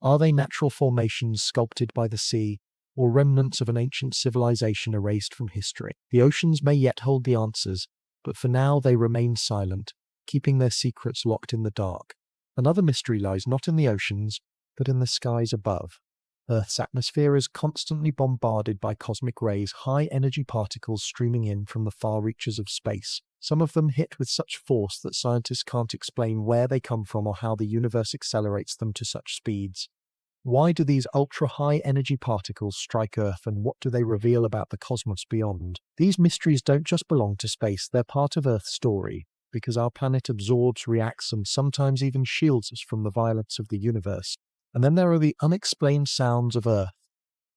Are they natural formations sculpted by the sea, or remnants of an ancient civilization erased from history? The oceans may yet hold the answers, but for now they remain silent, keeping their secrets locked in the dark. Another mystery lies not in the oceans, but in the skies above. Earth's atmosphere is constantly bombarded by cosmic rays, high-energy particles streaming in from the far reaches of space. Some of them hit with such force that scientists can't explain where they come from or how the universe accelerates them to such speeds. Why do these ultra-high energy particles strike Earth, and what do they reveal about the cosmos beyond? These mysteries don't just belong to space, they're part of Earth's story, because our planet absorbs, reacts, and sometimes even shields us from the violence of the universe. And then there are the unexplained sounds of Earth.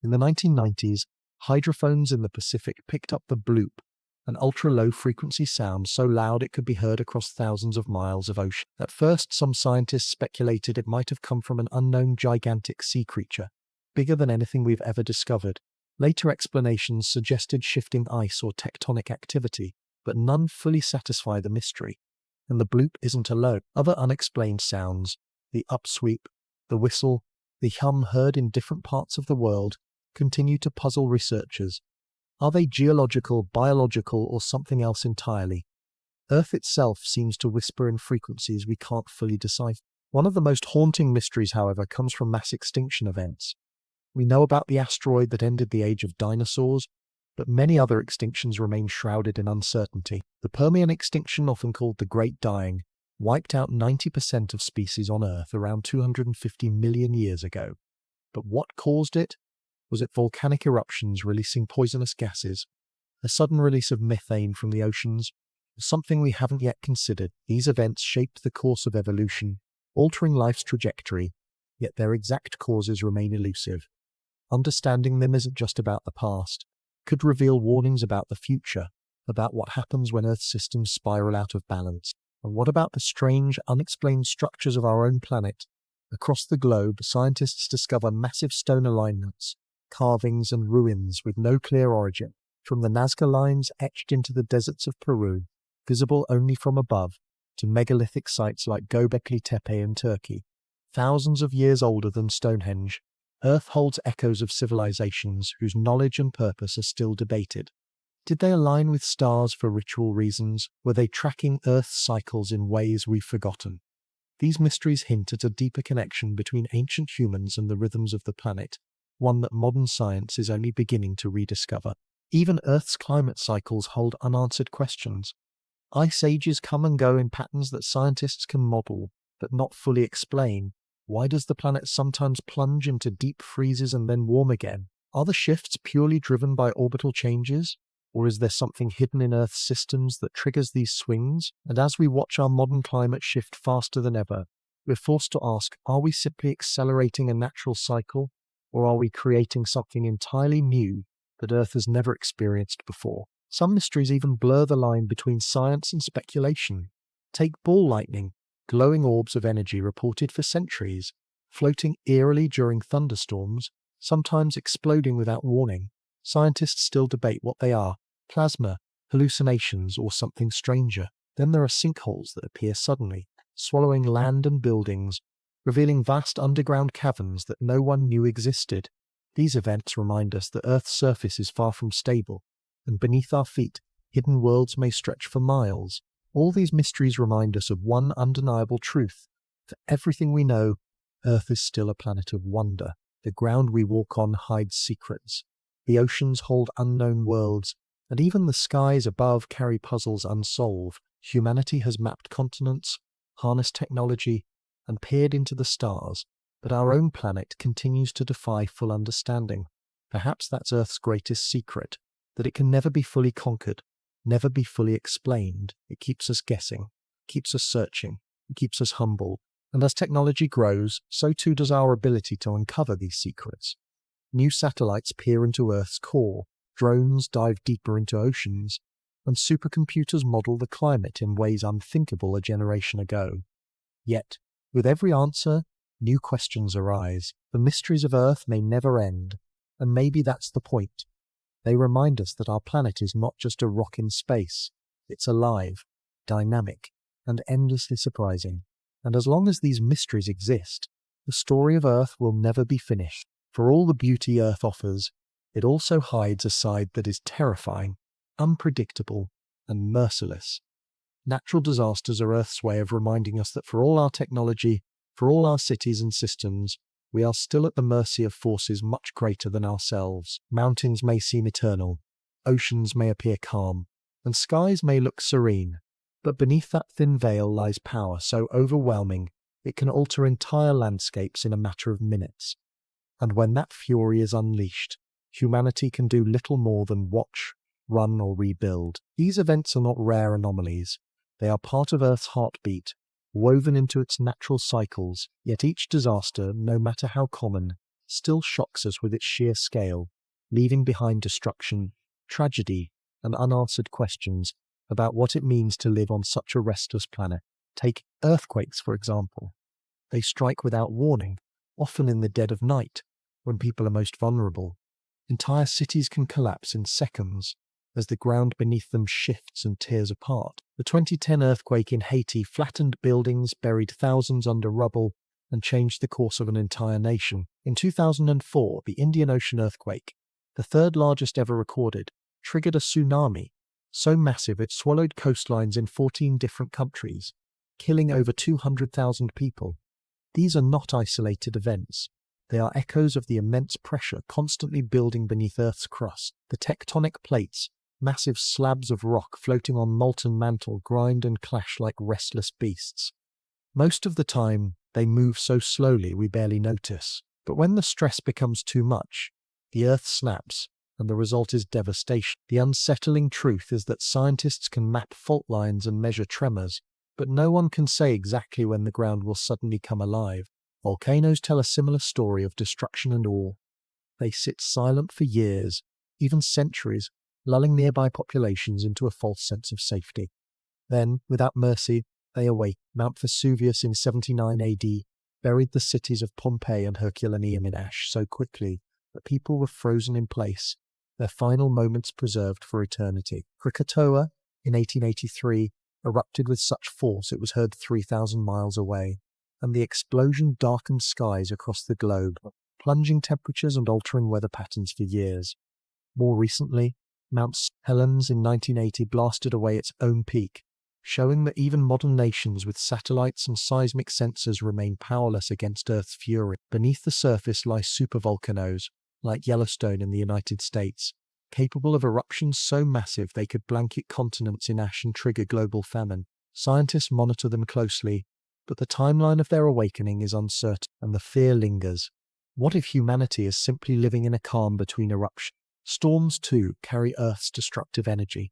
In the 1990s, hydrophones in the Pacific picked up the bloop, an ultra-low frequency sound so loud it could be heard across thousands of miles of ocean. At first, some scientists speculated it might have come from an unknown gigantic sea creature, bigger than anything we've ever discovered. Later explanations suggested shifting ice or tectonic activity, but none fully satisfy the mystery. And the bloop isn't alone. Other unexplained sounds, the upsweep, the whistle, the hum heard in different parts of the world, continue to puzzle researchers. Are they geological, biological, or something else entirely? Earth itself seems to whisper in frequencies we can't fully decipher. One of the most haunting mysteries, however, comes from mass extinction events. We know about the asteroid that ended the age of dinosaurs, but many other extinctions remain shrouded in uncertainty. The Permian extinction, often called the Great Dying, wiped out 90% of species on Earth around 250 million years ago. But what caused it? Was it volcanic eruptions releasing poisonous gases? A sudden release of methane from the oceans? Or something we haven't yet considered? These events shaped the course of evolution, altering life's trajectory, yet their exact causes remain elusive. Understanding them isn't just about the past. It could reveal warnings about the future, about what happens when Earth's systems spiral out of balance. And what about the strange, unexplained structures of our own planet? Across the globe, scientists discover massive stone alignments, carvings and ruins with no clear origin, from the Nazca lines etched into the deserts of Peru, visible only from above, to megalithic sites like Göbekli Tepe in Turkey. Thousands of years older than Stonehenge, Earth holds echoes of civilizations whose knowledge and purpose are still debated. Did they align with stars for ritual reasons? Were they tracking Earth's cycles in ways we've forgotten? These mysteries hint at a deeper connection between ancient humans and the rhythms of the planet, one that modern science is only beginning to rediscover. Even Earth's climate cycles hold unanswered questions. Ice ages come and go in patterns that scientists can model, but not fully explain. Why does the planet sometimes plunge into deep freezes and then warm again? Are the shifts purely driven by orbital changes? Or is there something hidden in Earth's systems that triggers these swings? And as we watch our modern climate shift faster than ever, we're forced to ask, are we simply accelerating a natural cycle? Or are we creating something entirely new that Earth has never experienced before? Some mysteries even blur the line between science and speculation. Take ball lightning, glowing orbs of energy reported for centuries, floating eerily during thunderstorms, sometimes exploding without warning. Scientists still debate what they are: plasma, hallucinations, or something stranger. Then there are sinkholes that appear suddenly, swallowing land and buildings, revealing vast underground caverns that no one knew existed. These events remind us that Earth's surface is far from stable, and beneath our feet, hidden worlds may stretch for miles. All these mysteries remind us of one undeniable truth: for everything we know, Earth is still a planet of wonder. The ground we walk on hides secrets. The oceans hold unknown worlds, and even the skies above carry puzzles unsolved. Humanity has mapped continents, harnessed technology, and peered into the stars, but our own planet continues to defy full understanding. Perhaps that's Earth's greatest secret, that it can never be fully conquered, never be fully explained. It keeps us guessing, keeps us searching, keeps us humble. And as technology grows, so too does our ability to uncover these secrets. New satellites peer into Earth's core, drones dive deeper into oceans, and supercomputers model the climate in ways unthinkable a generation ago. Yet, with every answer, new questions arise. The mysteries of Earth may never end, and maybe that's the point. They remind us that our planet is not just a rock in space. It's alive, dynamic, and endlessly surprising. And as long as these mysteries exist, the story of Earth will never be finished. For all the beauty Earth offers, it also hides a side that is terrifying, unpredictable, and merciless. Natural disasters are Earth's way of reminding us that for all our technology, for all our cities and systems, we are still at the mercy of forces much greater than ourselves. Mountains may seem eternal, oceans may appear calm, and skies may look serene, but beneath that thin veil lies power so overwhelming it can alter entire landscapes in a matter of minutes. And when that fury is unleashed, humanity can do little more than watch, run, or rebuild. These events are not rare anomalies. They are part of Earth's heartbeat, woven into its natural cycles. Yet each disaster, no matter how common, still shocks us with its sheer scale, leaving behind destruction, tragedy, and unanswered questions about what it means to live on such a restless planet. Take earthquakes, for example. They strike without warning, often in the dead of night, when people are most vulnerable. Entire cities can collapse in seconds as the ground beneath them shifts and tears apart. The 2010 earthquake in Haiti flattened buildings, buried thousands under rubble, and changed the course of an entire nation. In 2004, the Indian Ocean earthquake, the third largest ever recorded, triggered a tsunami so massive it swallowed coastlines in 14 different countries, killing over 200,000 people. These are not isolated events. They are echoes of the immense pressure constantly building beneath Earth's crust. The tectonic plates, massive slabs of rock floating on molten mantle, grind and clash like restless beasts. Most of the time, they move so slowly we barely notice. But when the stress becomes too much, the Earth snaps, and the result is devastation. The unsettling truth is that scientists can map fault lines and measure tremors, but no one can say exactly when the ground will suddenly come alive. Volcanoes tell a similar story of destruction and awe. They sit silent for years, even centuries, lulling nearby populations into a false sense of safety. Then, without mercy, they awake. Mount Vesuvius in 79 AD buried the cities of Pompeii and Herculaneum in ash so quickly that people were frozen in place, their final moments preserved for eternity. Krakatoa, in 1883, erupted with such force it was heard 3,000 miles away, and the explosion darkened skies across the globe, plunging temperatures and altering weather patterns for years. More recently, Mount St. Helens in 1980 blasted away its own peak, showing that even modern nations with satellites and seismic sensors remain powerless against Earth's fury. Beneath the surface lie supervolcanoes, like Yellowstone in the United States, capable of eruptions so massive they could blanket continents in ash and trigger global famine. Scientists monitor them closely, but the timeline of their awakening is uncertain, and the fear lingers. What if humanity is simply living in a calm between eruptions? Storms, too, carry Earth's destructive energy.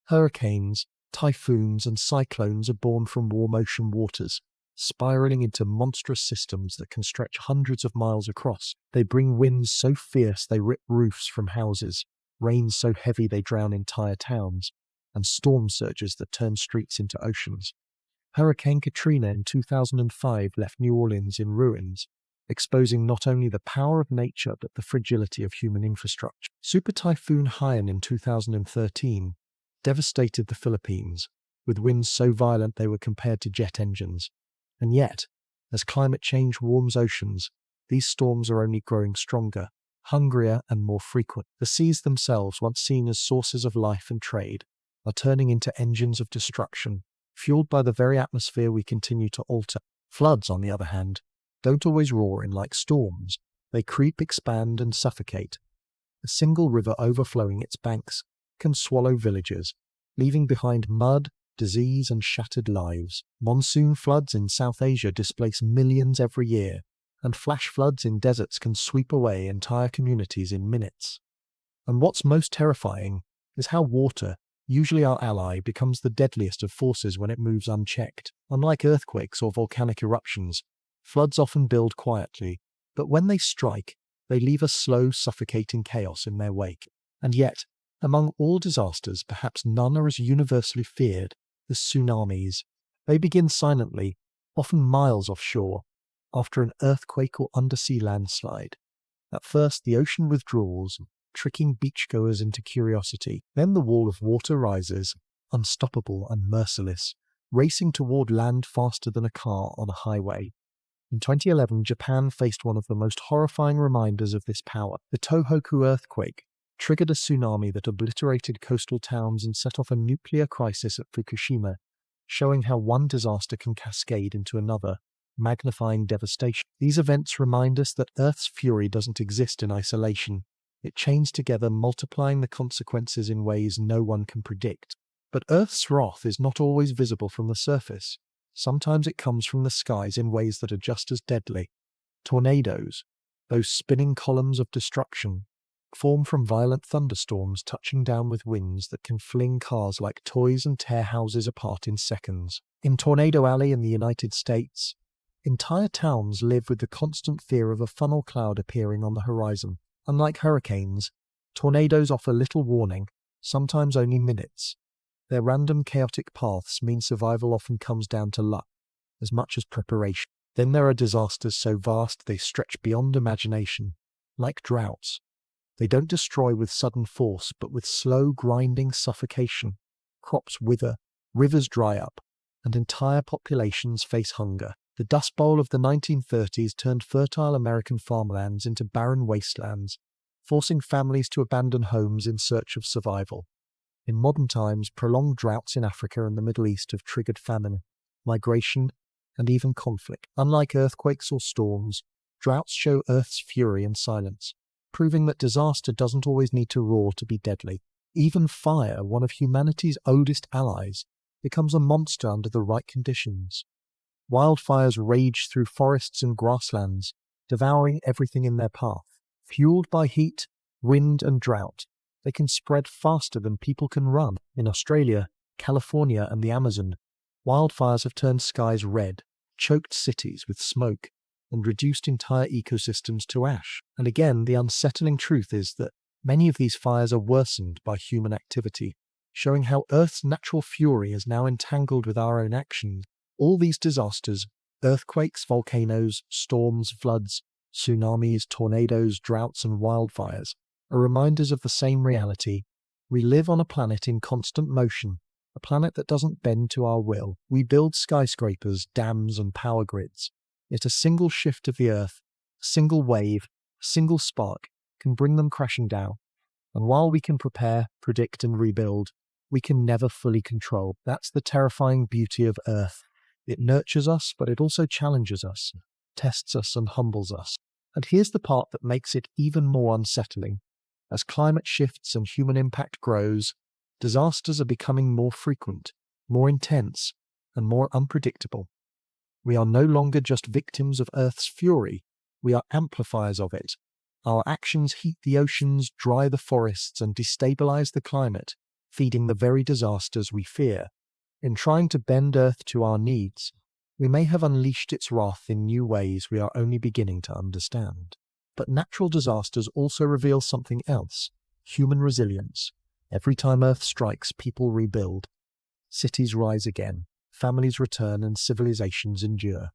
Hurricanes, typhoons, and cyclones are born from warm ocean waters, spiraling into monstrous systems that can stretch hundreds of miles across. They bring winds so fierce they rip roofs from houses, rains so heavy they drown entire towns, and storm surges that turn streets into oceans. Hurricane Katrina in 2005 left New Orleans in ruins, exposing not only the power of nature but the fragility of human infrastructure. Super Typhoon Haiyan in 2013 devastated the Philippines, with winds so violent they were compared to jet engines. And yet, as climate change warms oceans, these storms are only growing stronger, hungrier and more frequent. The seas themselves, once seen as sources of life and trade, are turning into engines of destruction, fueled by the very atmosphere we continue to alter. Floods, on the other hand, don't always roar in like storms. They creep, expand, and suffocate. A single river overflowing its banks can swallow villages, leaving behind mud, disease, and shattered lives. Monsoon floods in South Asia displace millions every year, and flash floods in deserts can sweep away entire communities in minutes. And what's most terrifying is how water, usually our ally, becomes the deadliest of forces when it moves unchecked. Unlike earthquakes or volcanic eruptions, floods often build quietly, but when they strike, they leave a slow, suffocating chaos in their wake. And yet, among all disasters, perhaps none are as universally feared as tsunamis. They begin silently, often miles offshore, after an earthquake or undersea landslide. At first, the ocean withdraws, tricking beachgoers into curiosity. Then the wall of water rises, unstoppable and merciless, racing toward land faster than a car on a highway. In 2011, Japan faced one of the most horrifying reminders of this power. The Tohoku earthquake triggered a tsunami that obliterated coastal towns and set off a nuclear crisis at Fukushima, showing how one disaster can cascade into another, magnifying devastation. These events remind us that Earth's fury doesn't exist in isolation. It chains together, multiplying the consequences in ways no one can predict. But Earth's wrath is not always visible from the surface. Sometimes it comes from the skies in ways that are just as deadly. Tornadoes, those spinning columns of destruction, form from violent thunderstorms touching down with winds that can fling cars like toys and tear houses apart in seconds. In Tornado Alley in the United States, entire towns live with the constant fear of a funnel cloud appearing on the horizon. Unlike hurricanes, tornadoes offer little warning, sometimes only minutes. Their random, chaotic paths mean survival often comes down to luck, as much as preparation. Then there are disasters so vast they stretch beyond imagination, like droughts. They don't destroy with sudden force, but with slow, grinding suffocation. Crops wither, rivers dry up, and entire populations face hunger. The Dust Bowl of the 1930s turned fertile American farmlands into barren wastelands, forcing families to abandon homes in search of survival. In modern times, prolonged droughts in Africa and the Middle East have triggered famine, migration, and even conflict. Unlike earthquakes or storms, droughts show Earth's fury and silence, proving that disaster doesn't always need to roar to be deadly. Even fire, one of humanity's oldest allies, becomes a monster under the right conditions. Wildfires rage through forests and grasslands, devouring everything in their path. Fueled by heat, wind, and drought, they can spread faster than people can run. In Australia, California, and the Amazon, wildfires have turned skies red, choked cities with smoke, and reduced entire ecosystems to ash. And again, the unsettling truth is that many of these fires are worsened by human activity, showing how Earth's natural fury is now entangled with our own actions. All these disasters, earthquakes, volcanoes, storms, floods, tsunamis, tornadoes, droughts, and wildfires, are reminders of the same reality. We live on a planet in constant motion, a planet that doesn't bend to our will. We build skyscrapers, dams, and power grids. Yet a single shift of the Earth, a single wave, a single spark can bring them crashing down. And while we can prepare, predict, and rebuild, we can never fully control. That's the terrifying beauty of Earth. It nurtures us, but it also challenges us, tests us, and humbles us. And here's the part that makes it even more unsettling. As climate shifts and human impact grows, disasters are becoming more frequent, more intense, and more unpredictable. We are no longer just victims of Earth's fury, we are amplifiers of it. Our actions heat the oceans, dry the forests, and destabilize the climate, feeding the very disasters we fear. In trying to bend Earth to our needs, we may have unleashed its wrath in new ways we are only beginning to understand. But natural disasters also reveal something else: human resilience. Every time Earth strikes, people rebuild. Cities rise again, families return, and civilizations endure.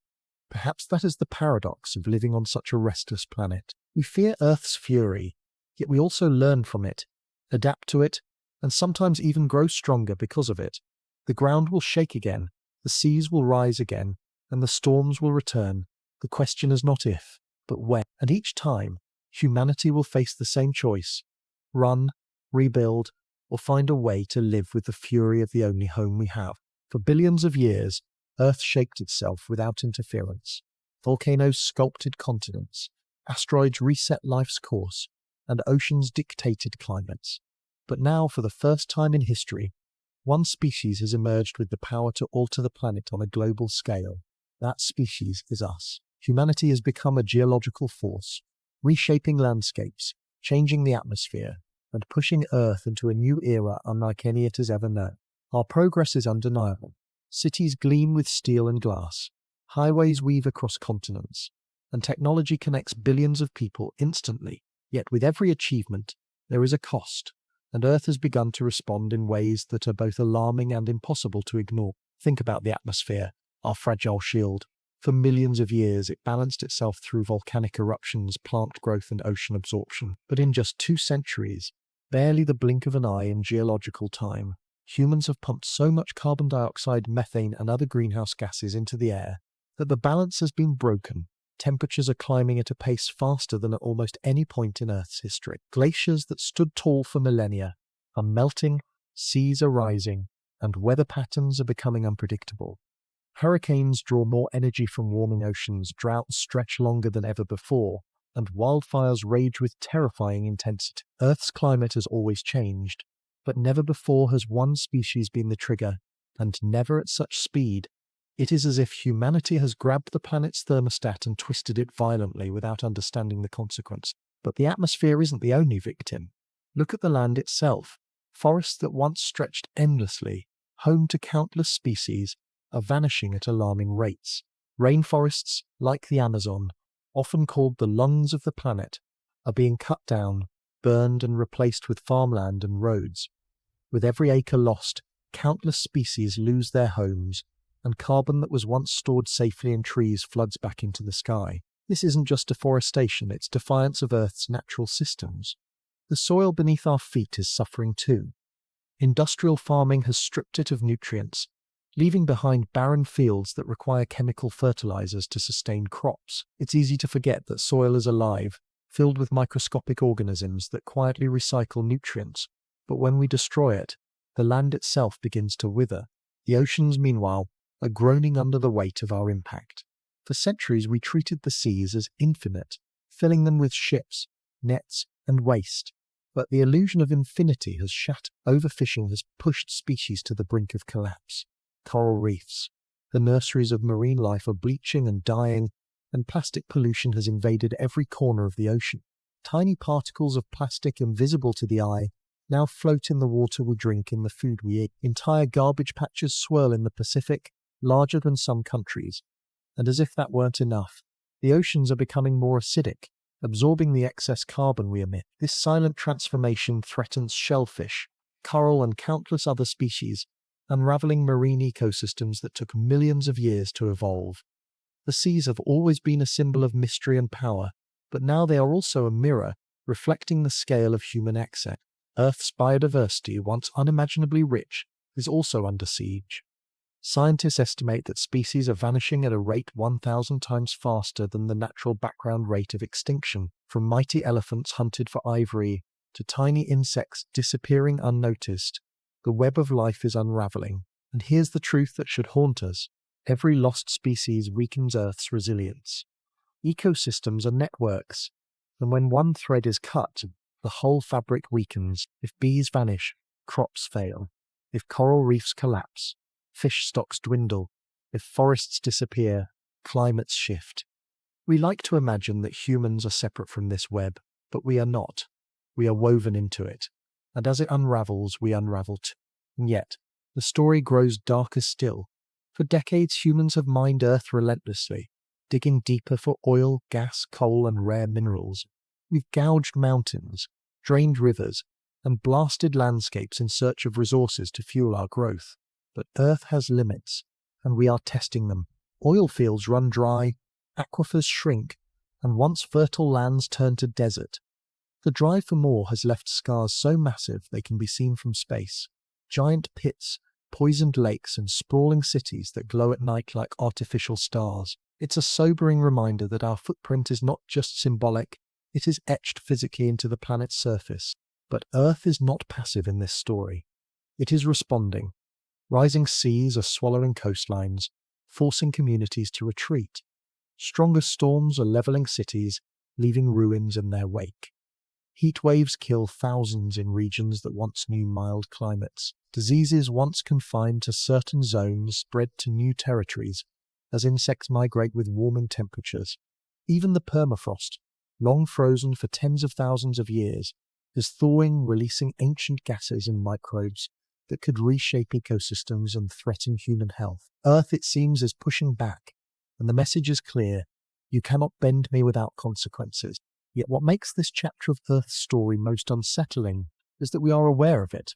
Perhaps that is the paradox of living on such a restless planet. We fear Earth's fury, yet we also learn from it, adapt to it, and sometimes even grow stronger because of it. The ground will shake again, the seas will rise again, and the storms will return. The question is not if, but when. And each time, humanity will face the same choice: run, rebuild, or find a way to live with the fury of the only home we have. For billions of years, Earth shaped itself without interference. Volcanoes sculpted continents, asteroids reset life's course, and oceans dictated climates. But now, for the first time in history, one species has emerged with the power to alter the planet on a global scale. That species is us. Humanity has become a geological force, reshaping landscapes, changing the atmosphere, and pushing Earth into a new era unlike any it has ever known. Our progress is undeniable. Cities gleam with steel and glass, highways weave across continents, and technology connects billions of people instantly. Yet with every achievement, there is a cost, and Earth has begun to respond in ways that are both alarming and impossible to ignore. Think about the atmosphere, our fragile shield. For millions of years, it balanced itself through volcanic eruptions, plant growth, and ocean absorption. But in just 2 centuries, barely the blink of an eye in geological time, humans have pumped so much carbon dioxide, methane, and other greenhouse gases into the air that the balance has been broken. Temperatures are climbing at a pace faster than at almost any point in Earth's history. Glaciers that stood tall for millennia are melting, seas are rising, and weather patterns are becoming unpredictable. Hurricanes draw more energy from warming oceans, droughts stretch longer than ever before, and wildfires rage with terrifying intensity. Earth's climate has always changed, but never before has one species been the trigger, and never at such speed. It is as if humanity has grabbed the planet's thermostat and twisted it violently without understanding the consequence. But the atmosphere isn't the only victim. Look at the land itself. Forests that once stretched endlessly, home to countless species, are vanishing at alarming rates. Rainforests, like the Amazon, often called the lungs of the planet, are being cut down, burned, and replaced with farmland and roads. With every acre lost, countless species lose their homes, and carbon that was once stored safely in trees floods back into the sky. This isn't just deforestation, it's defiance of Earth's natural systems. The soil beneath our feet is suffering too. Industrial farming has stripped it of nutrients, leaving behind barren fields that require chemical fertilizers to sustain crops. It's easy to forget that soil is alive, filled with microscopic organisms that quietly recycle nutrients. But when we destroy it, the land itself begins to wither. The oceans, meanwhile, are groaning under the weight of our impact. For centuries we treated the seas as infinite, filling them with ships, nets, and waste. But the illusion of infinity has shattered. Overfishing has pushed species to the brink of collapse. Coral reefs, the nurseries of marine life, are bleaching and dying, and plastic pollution has invaded every corner of the ocean. Tiny particles of plastic invisible to the eye now float in the water we drink, in the food we eat. Entire garbage patches swirl in the Pacific, larger than some countries. And as if that weren't enough, the oceans are becoming more acidic, absorbing the excess carbon we emit. This silent transformation threatens shellfish, coral, and countless other species, unraveling marine ecosystems that took millions of years to evolve. The seas have always been a symbol of mystery and power, but now they are also a mirror, reflecting the scale of human excess. Earth's biodiversity, once unimaginably rich, is also under siege. Scientists estimate that species are vanishing at a rate 1,000 times faster than the natural background rate of extinction, from mighty elephants hunted for ivory to tiny insects disappearing unnoticed. The web of life is unraveling, and here's the truth that should haunt us. Every lost species weakens Earth's resilience. Ecosystems are networks, and when one thread is cut, the whole fabric weakens. If bees vanish, crops fail. If coral reefs collapse, fish stocks dwindle. If forests disappear, climates shift. We like to imagine that humans are separate from this web, but we are not. We are woven into it, and as it unravels, we unravel too. And yet, the story grows darker still. For decades, humans have mined Earth relentlessly, digging deeper for oil, gas, coal, and rare minerals. We've gouged mountains, drained rivers, and blasted landscapes in search of resources to fuel our growth. But Earth has limits, and we are testing them. Oil fields run dry, aquifers shrink, and once fertile lands turn to desert. The drive for more has left scars so massive they can be seen from space. Giant pits, poisoned lakes, and sprawling cities that glow at night like artificial stars. It's a sobering reminder that our footprint is not just symbolic, it is etched physically into the planet's surface. But Earth is not passive in this story. It is responding. Rising seas are swallowing coastlines, forcing communities to retreat. Stronger storms are leveling cities, leaving ruins in their wake. Heat waves kill thousands in regions that once knew mild climates. Diseases once confined to certain zones spread to new territories as insects migrate with warming temperatures. Even the permafrost, long frozen for tens of thousands of years, is thawing, releasing ancient gases and microbes that could reshape ecosystems and threaten human health. Earth, it seems, is pushing back, and the message is clear: you cannot bend me without consequences. Yet what makes this chapter of Earth's story most unsettling is that we are aware of it.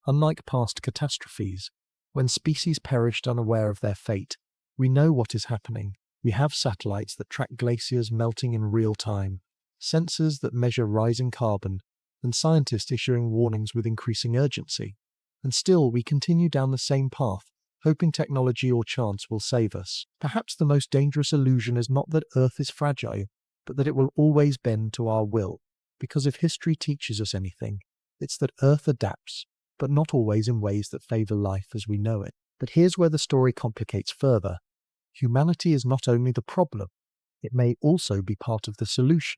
Unlike past catastrophes, when species perished unaware of their fate, we know what is happening. We have satellites that track glaciers melting in real time, sensors that measure rising carbon, and scientists issuing warnings with increasing urgency. And still, we continue down the same path, hoping technology or chance will save us. Perhaps the most dangerous illusion is not that Earth is fragile, but that it will always bend to our will. Because if history teaches us anything, it's that Earth adapts, but not always in ways that favor life as we know it. But here's where the story complicates further. Humanity is not only the problem, it may also be part of the solution.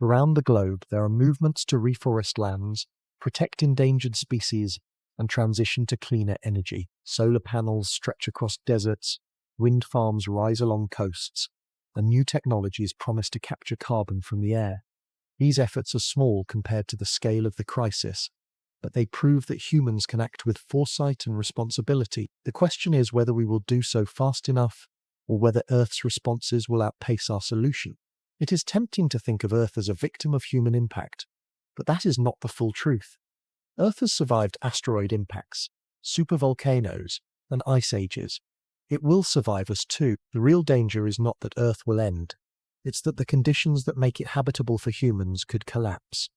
Around the globe, there are movements to reforest lands, protect endangered species, and transition to cleaner energy. Solar panels stretch across deserts, wind farms rise along coasts, and new technologies promise to capture carbon from the air. These efforts are small compared to the scale of the crisis, but they prove that humans can act with foresight and responsibility. The question is whether we will do so fast enough, or whether Earth's responses will outpace our solution. It is tempting to think of Earth as a victim of human impact, but that is not the full truth. Earth has survived asteroid impacts, supervolcanoes, and ice ages. It will survive us too. The real danger is not that Earth will end. It's that the conditions that make it habitable for humans could collapse.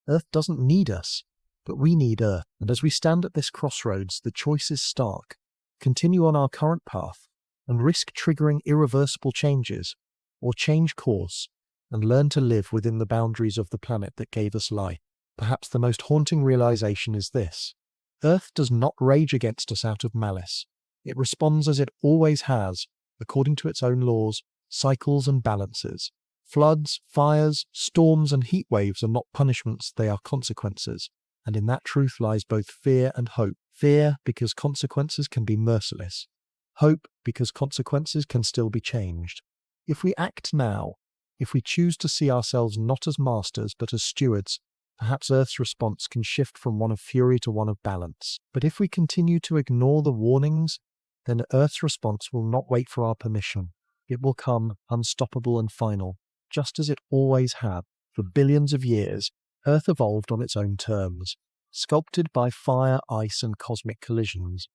Earth doesn't need us, but we need Earth. And as we stand at this crossroads, the choice is stark. Continue on our current path and risk triggering irreversible changes, or change course and learn to live within the boundaries of the planet that gave us life. Perhaps the most haunting realization is this: Earth does not rage against us out of malice. It responds as it always has, according to its own laws, cycles and balances. Floods, fires, storms and heat waves are not punishments, they are consequences. And in that truth lies both fear and hope. Fear because consequences can be merciless. Hope because consequences can still be changed. If we act now, if we choose to see ourselves not as masters but as stewards, perhaps Earth's response can shift from one of fury to one of balance. But if we continue to ignore the warnings, then Earth's response will not wait for our permission. It will come unstoppable and final, just as it always had. For billions of years, Earth evolved on its own terms, sculpted by fire, ice, and cosmic collisions.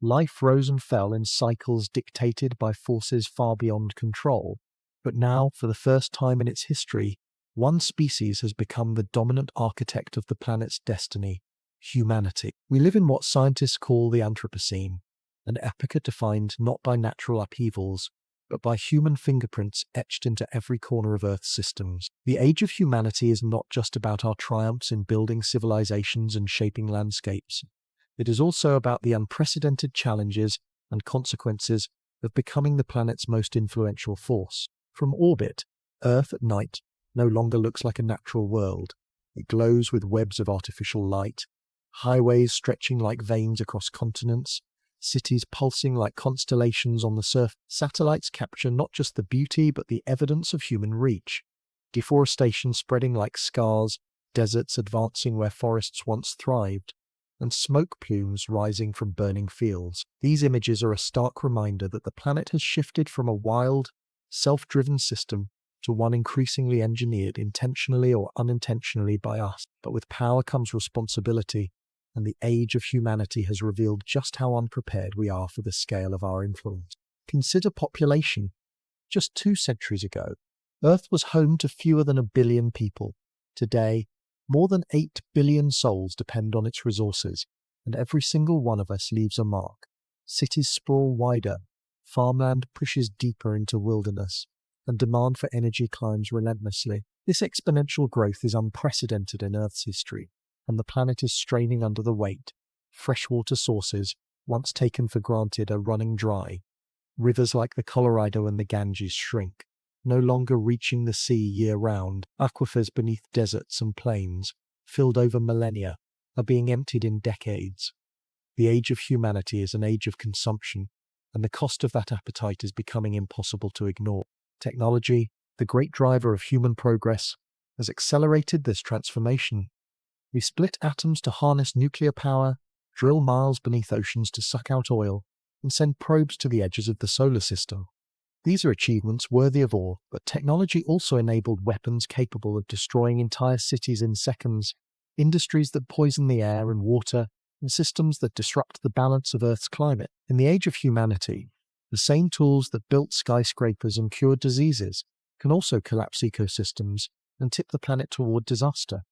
Life rose and fell in cycles dictated by forces far beyond control. But now, for the first time in its history, one species has become the dominant architect of the planet's destiny: humanity. We live in what scientists call the Anthropocene, an epoch defined not by natural upheavals, but by human fingerprints etched into every corner of Earth's systems. The age of humanity is not just about our triumphs in building civilizations and shaping landscapes. It is also about the unprecedented challenges and consequences of becoming the planet's most influential force. From orbit, Earth at night no longer looks like a natural world. It glows with webs of artificial light, highways stretching like veins across continents, cities pulsing like constellations on the surface. Satellites capture not just the beauty but the evidence of human reach. Deforestation spreading like scars, deserts advancing where forests once thrived, and smoke plumes rising from burning fields. These images are a stark reminder that the planet has shifted from a wild, self-driven system to one increasingly engineered intentionally or unintentionally by us. But with power comes responsibility, and the age of humanity has revealed just how unprepared we are for the scale of our influence. Consider population. Just 2 centuries ago, Earth was home to fewer than 1 billion people. Today, more than 8 billion souls depend on its resources, and every single one of us leaves a mark. Cities sprawl wider, farmland pushes deeper into wilderness, and demand for energy climbs relentlessly. This exponential growth is unprecedented in Earth's history, and the planet is straining under the weight. Freshwater sources, once taken for granted, are running dry. Rivers like the Colorado and the Ganges shrink, no longer reaching the sea year-round. Aquifers beneath deserts and plains, filled over millennia, are being emptied in decades. The age of humanity is an age of consumption, and the cost of that appetite is becoming impossible to ignore. Technology, the great driver of human progress, has accelerated this transformation. We split atoms to harness nuclear power, drill miles beneath oceans to suck out oil, and send probes to the edges of the solar system. These are achievements worthy of awe, but technology also enabled weapons capable of destroying entire cities in seconds, industries that poison the air and water, and systems that disrupt the balance of Earth's climate. In the age of humanity, the same tools that built skyscrapers and cured diseases can also collapse ecosystems and tip the planet toward disaster.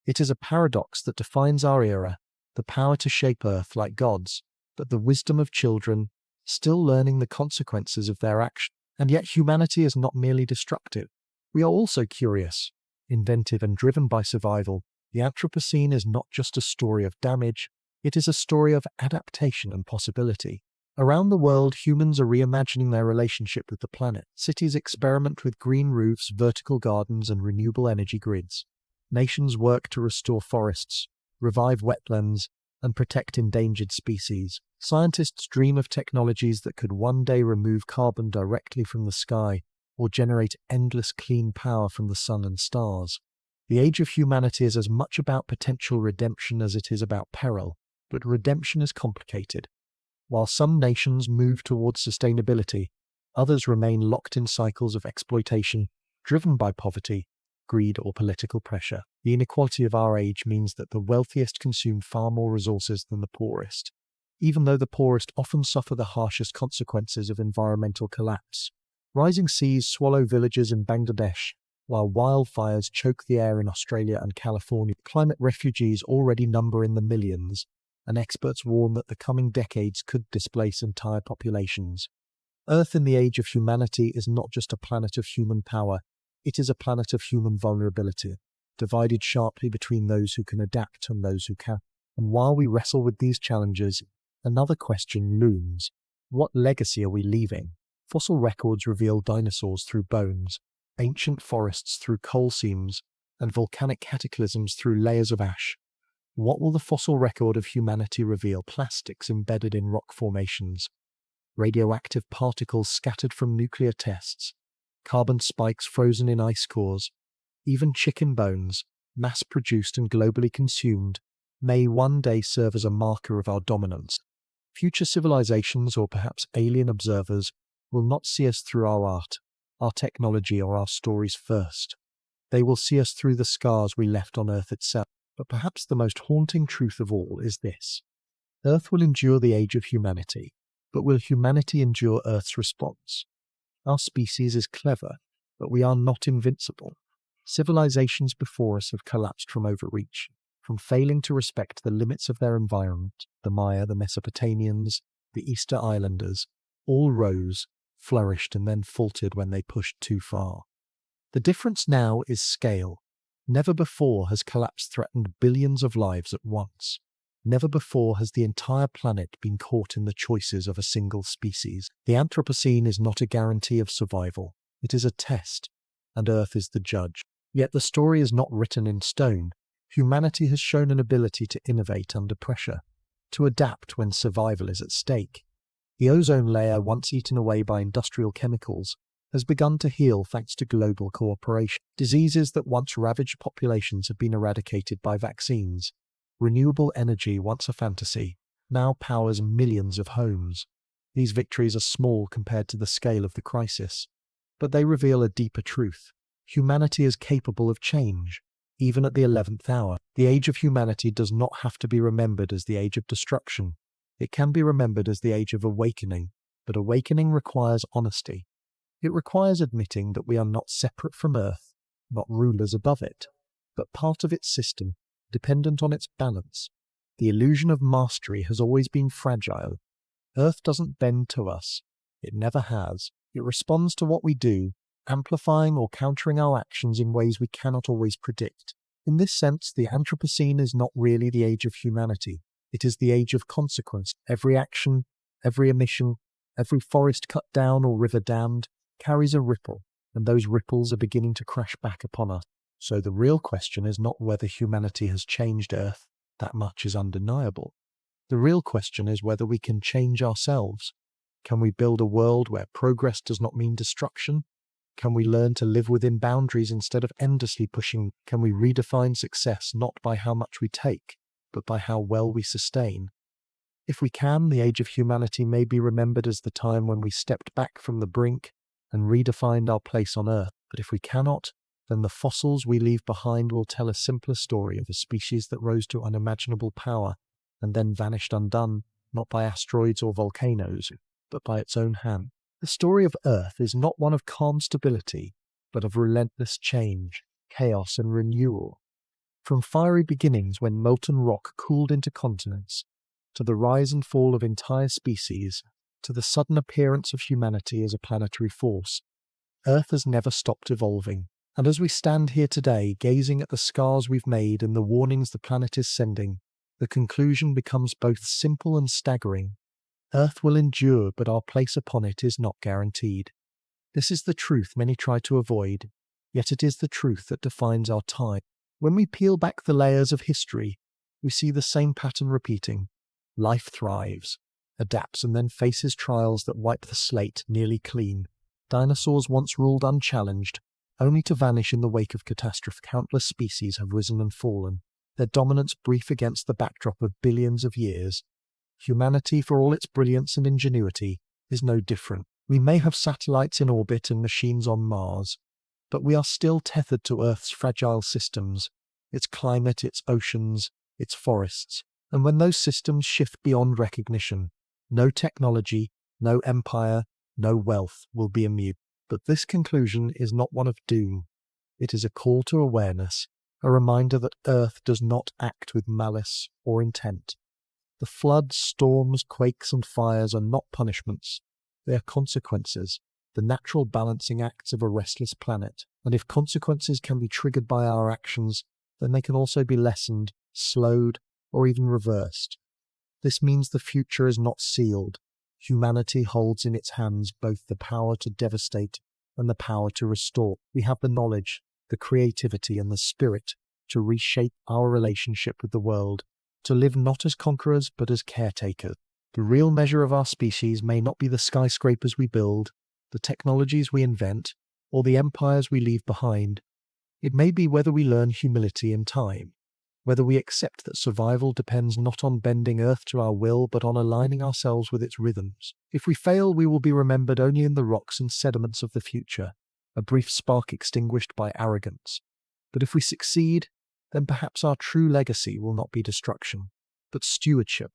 It is a paradox that defines our era: the power to shape Earth like gods, but the wisdom of children still learning the consequences of their actions. And yet humanity is not merely destructive. We are also curious, inventive, and driven by survival. The Anthropocene is not just a story of damage, it is a story of adaptation and possibility. Around the world, humans are reimagining their relationship with the planet. Cities experiment with green roofs, vertical gardens, and renewable energy grids. Nations work to restore forests, revive wetlands, and protect endangered species. Scientists dream of technologies that could one day remove carbon directly from the sky or generate endless clean power from the sun and stars. The age of humanity is as much about potential redemption as it is about peril, but redemption is complicated. While some nations move towards sustainability, others remain locked in cycles of exploitation, driven by poverty, greed, or political pressure. The inequality of our age means that the wealthiest consume far more resources than the poorest, even though the poorest often suffer the harshest consequences of environmental collapse. Rising seas swallow villages in Bangladesh, While wildfires choke the air in Australia and California, climate refugees already number in the millions, and experts warn that the coming decades could displace entire populations. Earth in the age of humanity is not just a planet of human power, it is a planet of human vulnerability, divided sharply between those who can adapt and those who can't. And while we wrestle with these challenges, another question looms. What legacy are we leaving? Fossil records reveal dinosaurs through bones, ancient forests through coal seams, and volcanic cataclysms through layers of ash. What will the fossil record of humanity reveal? Plastics embedded in rock formations, radioactive particles scattered from nuclear tests, carbon spikes frozen in ice cores, even chicken bones, mass-produced and globally consumed, may one day serve as a marker of our dominance. Future civilizations, or perhaps alien observers, will not see us through our art, our technology, or our stories first. They will see us through the scars we left on Earth itself. But perhaps the most haunting truth of all is this. Earth will endure the age of humanity, but will humanity endure Earth's response? Our species is clever, but we are not invincible. Civilizations before us have collapsed from overreach, from failing to respect the limits of their environment. The Maya, the Mesopotamians, the Easter Islanders, all rose, flourished, and then faltered when they pushed too far. The difference now is scale. Never before has collapse threatened billions of lives at once. Never before has the entire planet been caught in the choices of a single species. The Anthropocene is not a guarantee of survival. It is a test, and Earth is the judge. Yet the story is not written in stone. Humanity has shown an ability to innovate under pressure, to adapt when survival is at stake. The ozone layer, once eaten away by industrial chemicals, has begun to heal thanks to global cooperation. Diseases that once ravaged populations have been eradicated by vaccines. Renewable energy, once a fantasy, now powers millions of homes. These victories are small compared to the scale of the crisis, but they reveal a deeper truth. Humanity is capable of change, even at the 11th hour. The age of humanity does not have to be remembered as the age of destruction. It can be remembered as the age of awakening, but awakening requires honesty. It requires admitting that we are not separate from Earth, not rulers above it, but part of its system, dependent on its balance. The illusion of mastery has always been fragile. Earth doesn't bend to us. It never has. It responds to what we do, amplifying or countering our actions in ways we cannot always predict. In this sense, the Anthropocene is not really the age of humanity. It is the age of consequence. Every action, every emission, every forest cut down or river dammed carries a ripple, and those ripples are beginning to crash back upon us. So the real question is not whether humanity has changed Earth. That much is undeniable. The real question is whether we can change ourselves. Can we build a world where progress does not mean destruction? Can we learn to live within boundaries instead of endlessly pushing? Can we redefine success not by how much we take, but by how well we sustain? If we can, the age of humanity may be remembered as the time when we stepped back from the brink and redefined our place on Earth. But if we cannot, then the fossils we leave behind will tell a simpler story of a species that rose to unimaginable power and then vanished undone, not by asteroids or volcanoes, but by its own hand. The story of Earth is not one of calm stability, but of relentless change, chaos, and renewal. From fiery beginnings when molten rock cooled into continents, to the rise and fall of entire species, to the sudden appearance of humanity as a planetary force, Earth has never stopped evolving. And as we stand here today, gazing at the scars we've made and the warnings the planet is sending, the conclusion becomes both simple and staggering. Earth will endure, but our place upon it is not guaranteed. This is the truth many try to avoid, yet it is the truth that defines our time. When we peel back the layers of history, we see the same pattern repeating. Life thrives, adapts, and then faces trials that wipe the slate nearly clean. Dinosaurs once ruled unchallenged, only to vanish in the wake of catastrophe. Countless species have risen and fallen, their dominance brief against the backdrop of billions of years. Humanity, for all its brilliance and ingenuity, is no different. We may have satellites in orbit and machines on Mars, but we are still tethered to Earth's fragile systems, its climate, its oceans, its forests. And when those systems shift beyond recognition, no technology, no empire, no wealth will be immune. But this conclusion is not one of doom. It is a call to awareness, a reminder that Earth does not act with malice or intent. The floods, storms, quakes, and fires are not punishments. They are consequences, the natural balancing acts of a restless planet. And if consequences can be triggered by our actions, then they can also be lessened, slowed, or even reversed. This means the future is not sealed. Humanity holds in its hands both the power to devastate and the power to restore. We have the knowledge, the creativity, and the spirit to reshape our relationship with the world, to live not as conquerors but as caretakers. The real measure of our species may not be the skyscrapers we build, the technologies we invent, or the empires we leave behind. It may be whether we learn humility in time, whether we accept that survival depends not on bending Earth to our will but on aligning ourselves with its rhythms. If we fail, we will be remembered only in the rocks and sediments of the future, a brief spark extinguished by arrogance. But if we succeed, then perhaps our true legacy will not be destruction, but stewardship,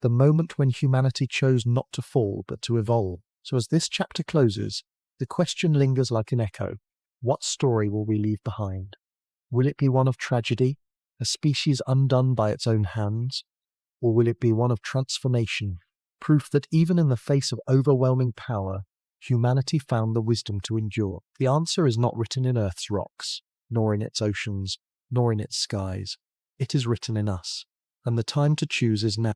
the moment when humanity chose not to fall but to evolve. So as this chapter closes, the question lingers like an echo. What story will we leave behind? Will it be one of tragedy, a species undone by its own hands? Or will it be one of transformation, proof that even in the face of overwhelming power, humanity found the wisdom to endure? The answer is not written in Earth's rocks, nor in its oceans, nor in its skies. It is written in us, and the time to choose is now.